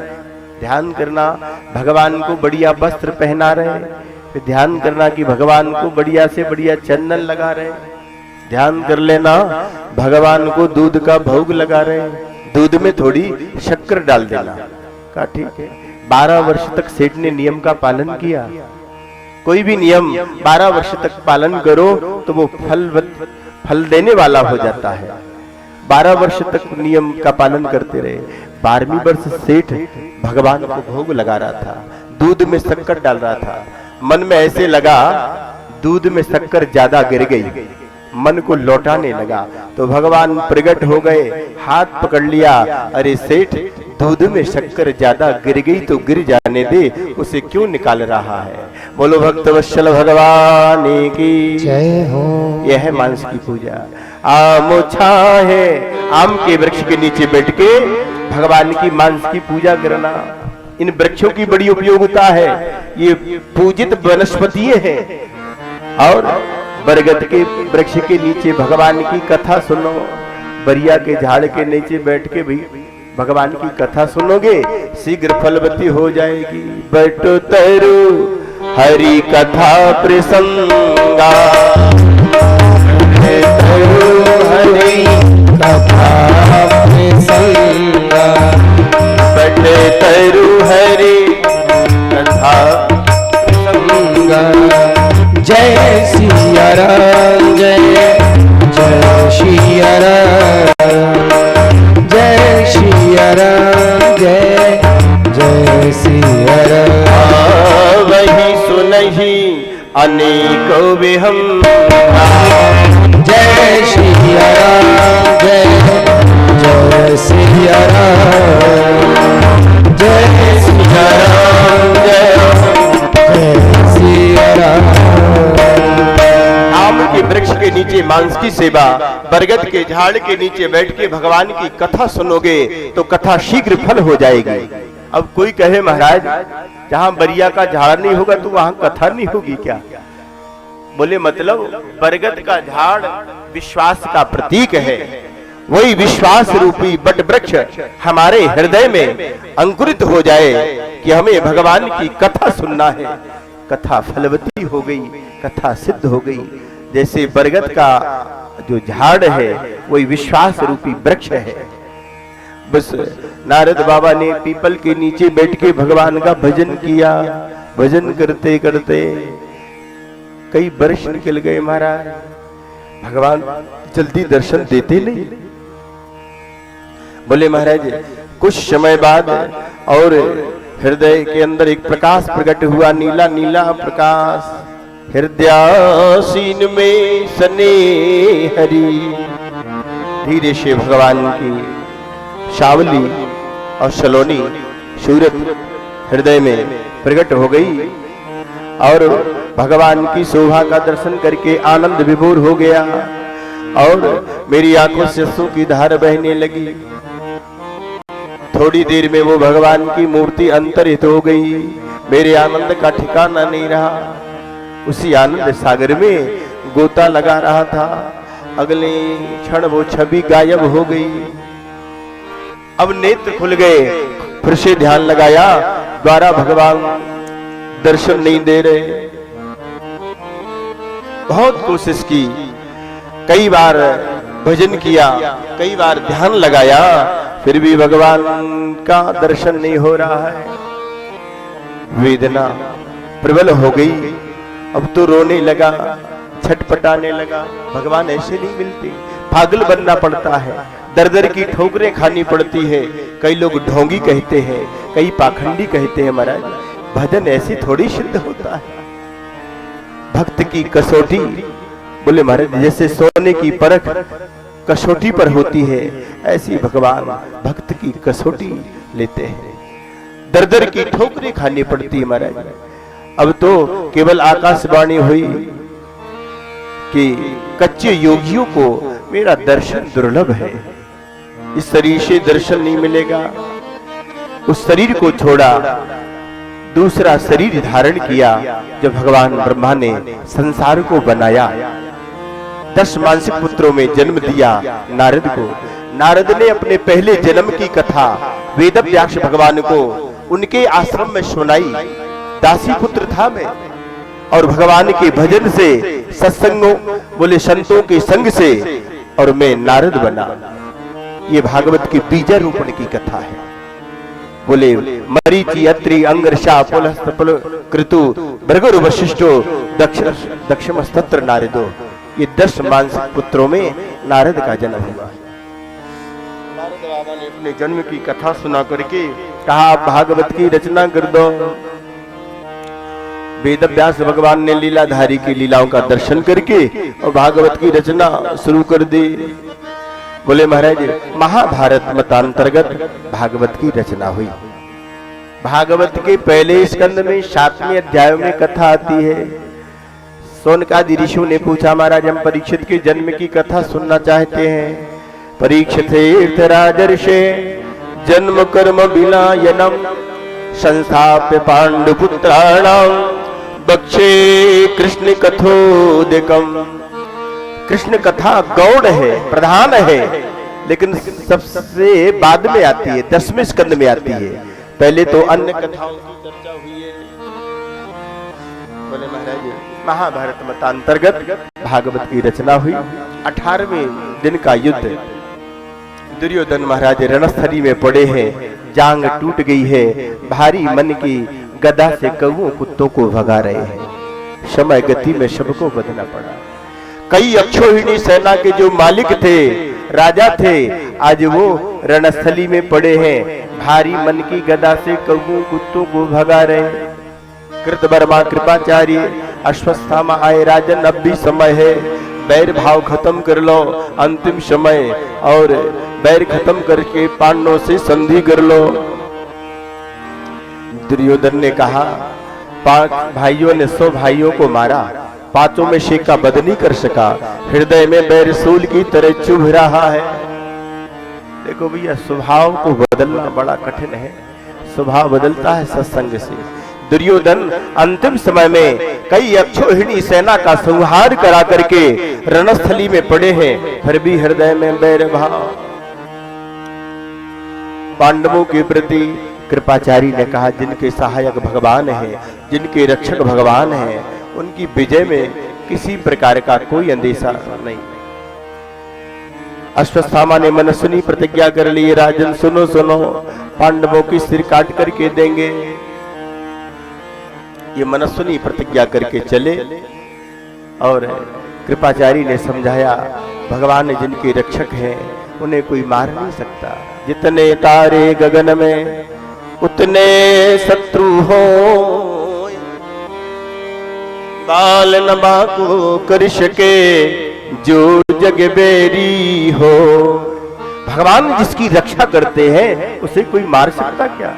[SPEAKER 1] ध्यान करना भगवान को बढ़िया वस्त्र पहना रहे, फिर ध्यान करना कि भगवान को बढ़िया से बढ़िया चंदन लगा रहे, ध्यान कर लेना, भगवान को दूध का भोग लगा रहे हैं, दूध में थोड़ी शक्कर डाल देना। कहा ठीक है। 12 वर्ष तक सेठ ने नियम का पालन किया। कोई भी नियम 12 वर्ष तक पालन करो तो वो फल देने वाला हो जाता है। 12 वर्ष तक नियम का पालन करते रहे। 12वीं वर्ष सेठ भगवान को भोग लगा रहा था, दूध में शक्कर डाल रहा था। मन में ऐसे लगा दूध में शक्कर ज्यादा गिर गई, मन को लौटाने लगा तो भगवान प्रकट हो गए, हाथ पकड़ लिया। अरे सेठ, दूध में शक्कर ज्यादा गिर गई तो गिर जाने दे, उसे क्यों निकाल रहा है। बोलो भक्तवत्सल भगवान की
[SPEAKER 2] जय हो।
[SPEAKER 1] यह है मानस की पूजा। आम छाहे, आम के वृक्ष के नीचे बैठ के भगवान की मानस की पूजा करना। इन वृक्षों की बड़ी उपयोगिता है, ये पूजित वनस्पति हैं। और बरगद के वृक्ष के नीचे भगवान की कथा सुनो, बरिया के झाड़ के नीचे बैठ के भी भगवान की कथा सुनोगे, शीघ्र फलवती हो जाएगी। बैठो तरु हरि कथा प्रसंगा,
[SPEAKER 2] तरु हरि कथा प्रसंगा,
[SPEAKER 1] बैठे तरु हरि कथा
[SPEAKER 2] प्रसंगा। जय सिया राम, जय जय सिया राम, जय सिया राम, जय जय सिया राम।
[SPEAKER 1] वही सुनहि अनेक विहम,
[SPEAKER 2] जय सिया राम, जय जय सिया राम, जय सिया राम, जय जय सिया राम।
[SPEAKER 1] आम के वृक्ष के नीचे मांस की सेवा, बरगद के झाड़ के नीचे बैठ के भगवान की कथा सुनोगे तो कथा शीघ्र फल हो जाएगी। अब कोई कहे महाराज जहां बरिया का झाड़ नहीं होगा तो वहां कथा नहीं होगी क्या? बोले मतलब बरगद का झाड़ विश्वास का प्रतीक है। वही विश्वास रूपी बट वृक्ष हमारे हृदय में अंकुरित हो जाए कि हमें भगवान की कथा सुनना है। कथा फलवती हो गई, कथा सिद्ध हो गई। जैसे बरगद का जो झाड़ है वही विश्वास रूपी वृक्ष है। बस नारद बाबा ने पीपल के नीचे बैठ के भगवान का भजन किया। भजन करते करते कई वर्ष निकल गए महाराज, भगवान जल्दी दर्शन देते नहीं। बोले महाराज कुछ समय बाद और हृदय के अंदर एक प्रकाश प्रकट हुआ, नीला नीला प्रकाश। हृदयासीन में सने हरि, धीरे से भगवान की शावली और सलोनी सूरत हृदय में प्रकट हो गई और भगवान की शोभा का दर्शन करके आनंद विभोर हो गया और मेरी आंखों से आंसू की धार बहने लगी। थोड़ी देर में वो भगवान की मूर्ति अंतरित हो गई। मेरे आनंद का ठिकाना नहीं रहा। उसी आनंद सागर में गोता लगा रहा था, अगले क्षण वो छवि गायब हो गई। अब नेत्र खुल गए, फिर से ध्यान लगाया, द्वारा भगवान दर्शन नहीं दे रहे। बहुत कोशिश की, कई बार भजन किया, कई बार ध्यान लगाया, फिर भी भगवान का दर्शन नहीं हो रहा है। वेदना प्रबल हो गई। अब तो रोने लगा, छटपटाने लगा। भगवान ऐसे नहीं मिलते, पागल बनना पड़ता है, दर दर की ठोकरें खानी पड़ती है। कई लोग ढोंगी कहते हैं, कई पाखंडी कहते हैं। महाराज भजन ऐसी थोड़ी सिद्ध होता है। भक्त की कसौटी, बोले महाराज जैसे सोने की परख कसौटी पर होती है, ऐसी भगवान भक्त की कसौटी लेते हैं। दर दर की ठोकरें खानी पड़ती है महाराज। अब तो केवल आकाशवाणी हुई कि कच्चे योगियों को मेरा दर्शन दुर्लभ है, इस शरीर से दर्शन नहीं मिलेगा। उस शरीर को छोड़ा, दूसरा शरीर धारण किया। जब भगवान ब्रह्मा ने संसार को बनाया, 10 मानसिक पुत्रों में जन्म दिया नारद को। नारद ने अपने पहले जन्म की कथा वेदव्यास भगवान को उनके आश्रम में सुनाई। दासी पुत्र था मैं, और भगवान के भजन से, सत्संगों बोले संतों के संग से, और मैं नारद बना। ये भागवत की बीजारोपण की कथा है। बोले मरीचि अत्रि अंगरषा पुलस्त कृतु भृगु वशिष्ठो दक्षमस्तत्र नारदो। ये 10 मानसिक पुत्रों में नारद का जन्म हुआ। नारद बाबा ने अपने जन्म की कथा सुना करके कहा, आप भागवत की रचना कर दो। वेद व्यास भगवान ने लीलाधारी की लीलाओं का दर्शन करके और भागवत की रचना शुरू कर दी। बोले महाराज, महाभारत मतांतर्गत भागवत की रचना हुई। भागवत के पहले स्कंद में 7वें अध्याय में कथा आती है। सोनकादि ऋषियों ने पूछा, महाराज हम परीक्षित के जन्म की कथा सुनना चाहते हैं। परीक्षित राजर्षे जन्म कर्म विनायनम संस्थाप्य पांडुपुत्राणाम बक्षे कृष्ण कथोदकम। कृष्ण कथा गौड़ है, प्रधान है, लेकिन सबसे बाद में आती है, 10वें स्कंद में आती है। पहले तो अन्य कथाओं की चर्चा हुई है। बोले महाराज, महाभारत मतांतर्गत भागवत की रचना हुई। 18वें दिन का युद्ध, दुर्योधन महाराज रणस्थली में पड़े हैं, जांग टूट गई है, भारी मन की गदा से कौओं कुत्तों को भगा रहे हैं। समय गति में सबको बदलना पड़ा। कई अक्षोहिणी सेना के जो मालिक थे, राजा थे, आज वो रणस्थली में पड़े हैं, भारी मन की गदा से कौओं कुत्तों को भगा रहे हैं। कृतवर्मा कृपाचार्य अश्वस्थामा आए, राजन अब भी समय है, बैर भाव खत्म कर लो, अंतिम समय, और बैर खत्म करके पांडवों से संधि कर लो। दुर्योधन ने कहा, 5 भाइयों ने 100 भाइयों को मारा, 5 में से का वध नहीं कर सका, हृदय में बैर सूल की तरह चुभ रहा है। देखो भैया, स्वभाव को बदलना बड़ा कठिन है। स्वभाव बदलता है सत्संग से। दुर्योधन अंतिम समय में कई अक्षोहिणी सेना का संहार करा करके रणस्थली में पड़े हैं, फिर भी हृदय में बैर भाव। पांडवों के प्रति कृपाचारी ने कहा, जिनके सहायक भगवान है, जिनके रक्षक भगवान है, उनकी विजय में किसी प्रकार का कोई अंदेशा नहीं। अश्वस्थामा ने मनस्विनी प्रतिज्ञा कर ली, राजन सुनो सुनो, पांडवों की सिर काट करके देंगे। ये मनस्विनी प्रतिज्ञा करके चले, और कृपाचारी ने समझाया, भगवान जिनके रक्षक हैं उन्हें कोई मार नहीं सकता। जितने तारे गगन में उतने शत्रु हो, बाल न बाको कर सके जो जग बेरी हो। भगवान जिसकी रक्षा करते हैं उसे कोई मार सकता क्या?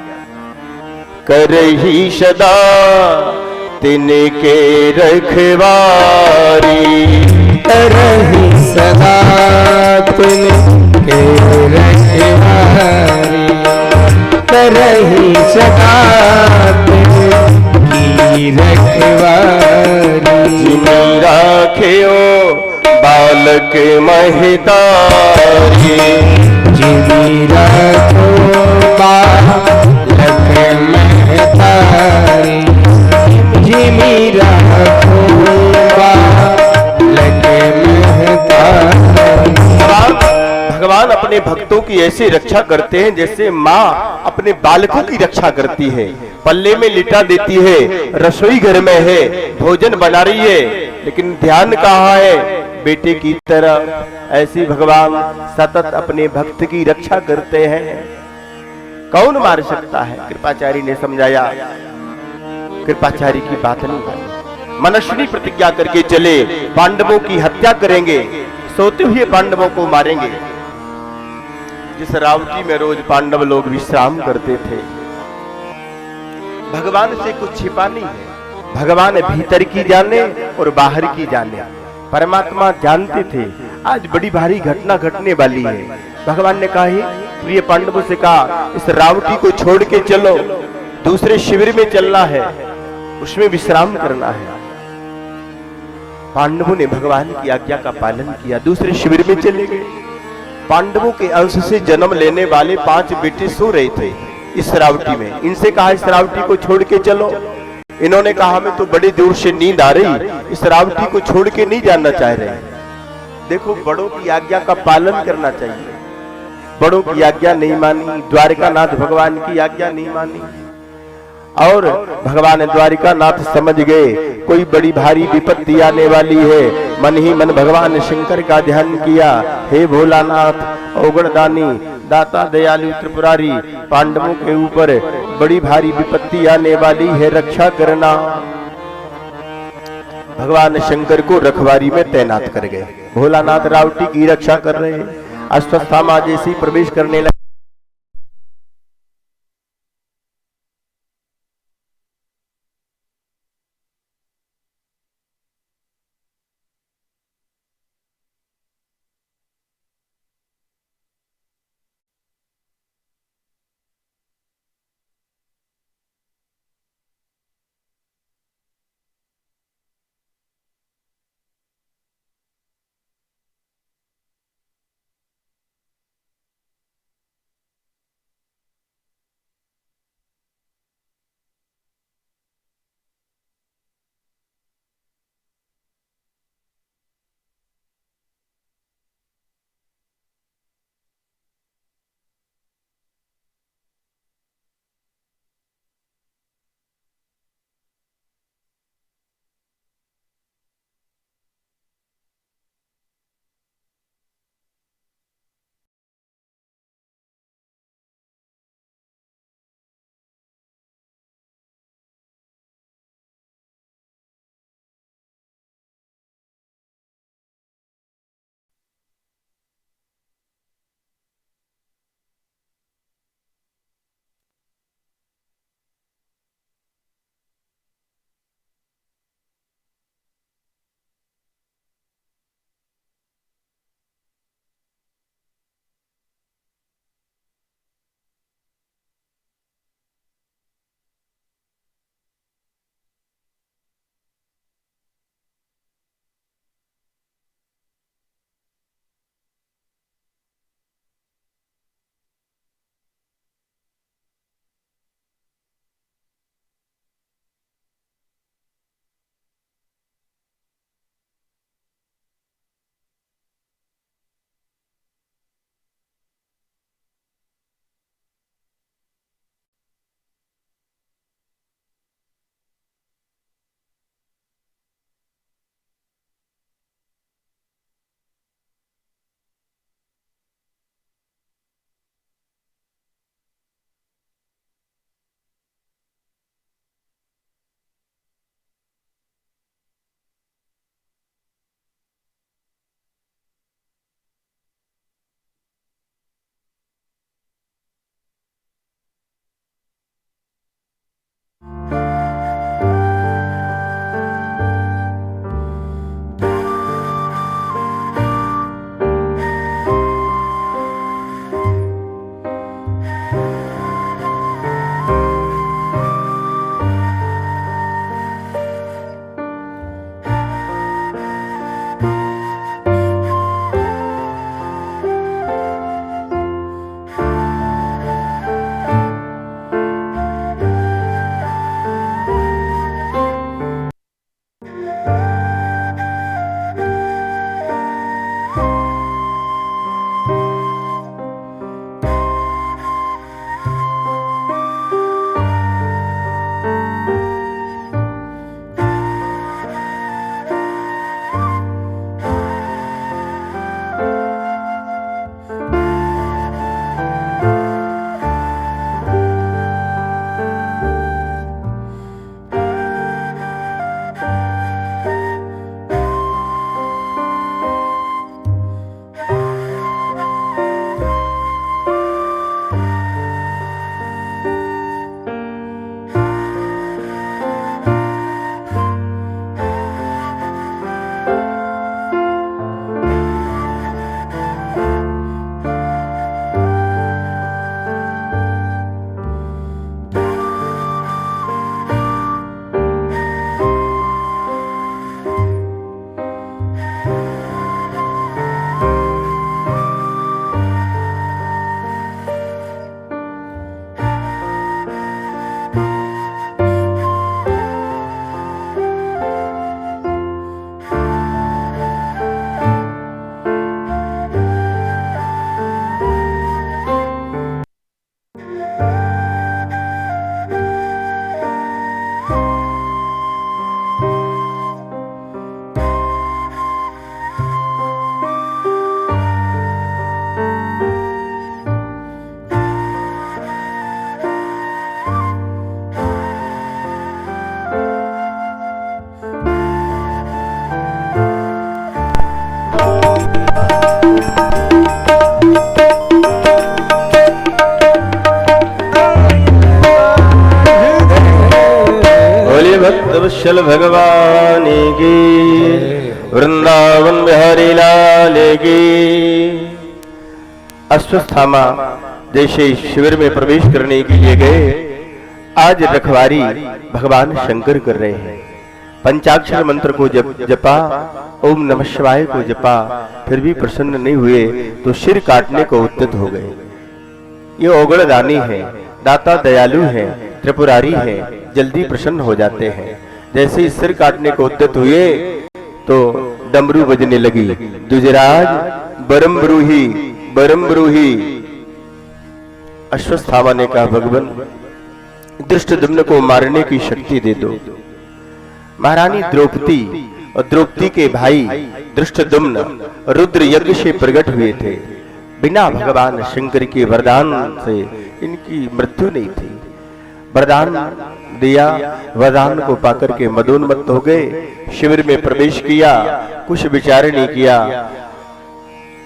[SPEAKER 1] करही सदा तिनके रखवारी,
[SPEAKER 2] करही सदा तिनके रखवारी, करही सदा तिनकी रखवारी।
[SPEAKER 1] जिनी राखियो बालक महतारी,
[SPEAKER 2] जिनी राखो बालक महतारी, जिनी राखो बालक महतारी।
[SPEAKER 1] भगवान अपने भक्तों की ऐसी रक्षा करते हैं जैसे माँ अपने बालकों की रक्षा करती है। पल्ले में लिटा देती है, रसोई घर में है, भोजन बना रही है, लेकिन ध्यान कहाँ है? बेटे की तरह। ऐसी भगवान सतत अपने भक्त की रक्षा करते हैं। कौन मार सकता है? कृपाचारी ने समझाया। कृपाचारी की बात नहीं है। मनस्विनी प्रतिज्ञा करके चले, पांडवों की हत्या करेंगे, सोते हुए पांडवों को मारेंगे। जिस रावटी में रोज पांडव लोग विश्राम करते थे, भगवान से कुछ छिपा नहीं है। भगवान भीतर की जाने और बाहर की जाने, परमात्मा जानते थे आज बड़ी भारी घटना घटने वाली है। भगवान ने कहा, प्रिय पांडवों से कहा, इस रावटी को छोड़ के चलो, दूसरे शिविर में चलना है, उसमें विश्राम करना है। पांडवों ने भगवान की आज्ञा का पालन किया, दूसरे शिविर में चले गए। पांडवों के अंश से जन्म लेने वाले 5 बेटे सो रहे थे इस रावटी में। इनसे कहा, इस रावटी को छोड़ के चलो, इन्होंने कहा हमें तो बड़ी दूर से नींद आ रही, इस रावटी को छोड़ के नहीं जानना चाह रहे। देखो, बड़ों की आज्ञा का पालन करना चाहिए। बड़ों की आज्ञा नहीं मानी, द्वारिकानाथ भगवान की आज्ञा नहीं मानी, और भगवान द्वारिकानाथ समझ गए कोई बड़ी भारी विपत्ति आने वाली है। मन ही मन भगवान शंकर का ध्यान किया, हे भोलानाथ, औगणदानी, दाता, दयालु, त्रिपुरारी, पांडवों के ऊपर बड़ी भारी विपत्ति आने वाली है, रक्षा करना। भगवान शंकर को रखवारी में तैनात कर गए। भोलानाथ रावटी की रक्षा कर रहे हैं। अश्वत्थामा जैसी प्रवेश करने लगे। भगवान की, वृंदावन बिहारी लाल की। अश्वत्थामा जैसे शिविर में प्रवेश करने के लिए गए, आज रखवारी भगवान शंकर कर रहे हैं। पंचाक्षर मंत्र को जपा, ओम नमः शिवाय को जपा, फिर भी प्रसन्न नहीं हुए तो सिर काटने को उद्यत हो गए। ये ओगड़ दानी है, दाता दयालु है, त्रिपुरारी है, जल्दी प्रसन्न हो जाते हैं। जैसे ही सिर काटने को उद्यत हुए तो डमरू बजने लगी, दुजराज बरम ब्रूही, बरम ब्रूही। अश्वत्थामा ने कहा, भगवान धृष्टद्युम्न को मारने की शक्ति दे दो। महारानी द्रौपदी और द्रौपदी के भाई धृष्टद्युम्न रुद्र यज्ञ से प्रकट हुए थे। बिना भगवान शंकर के वरदान से इनकी मृत्यु नहीं थी। वरदान दिया, वरदान को पाकर के मदोन्मत्त हो गए, शिविर में प्रवेश किया, कुछ विचार नहीं किया।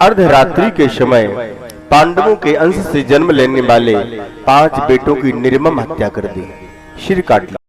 [SPEAKER 1] अर्धरात्रि के समय पांडवों के अंश से जन्म लेने वाले 5 बेटों की निर्मम हत्या कर दी, सिर काट लिया।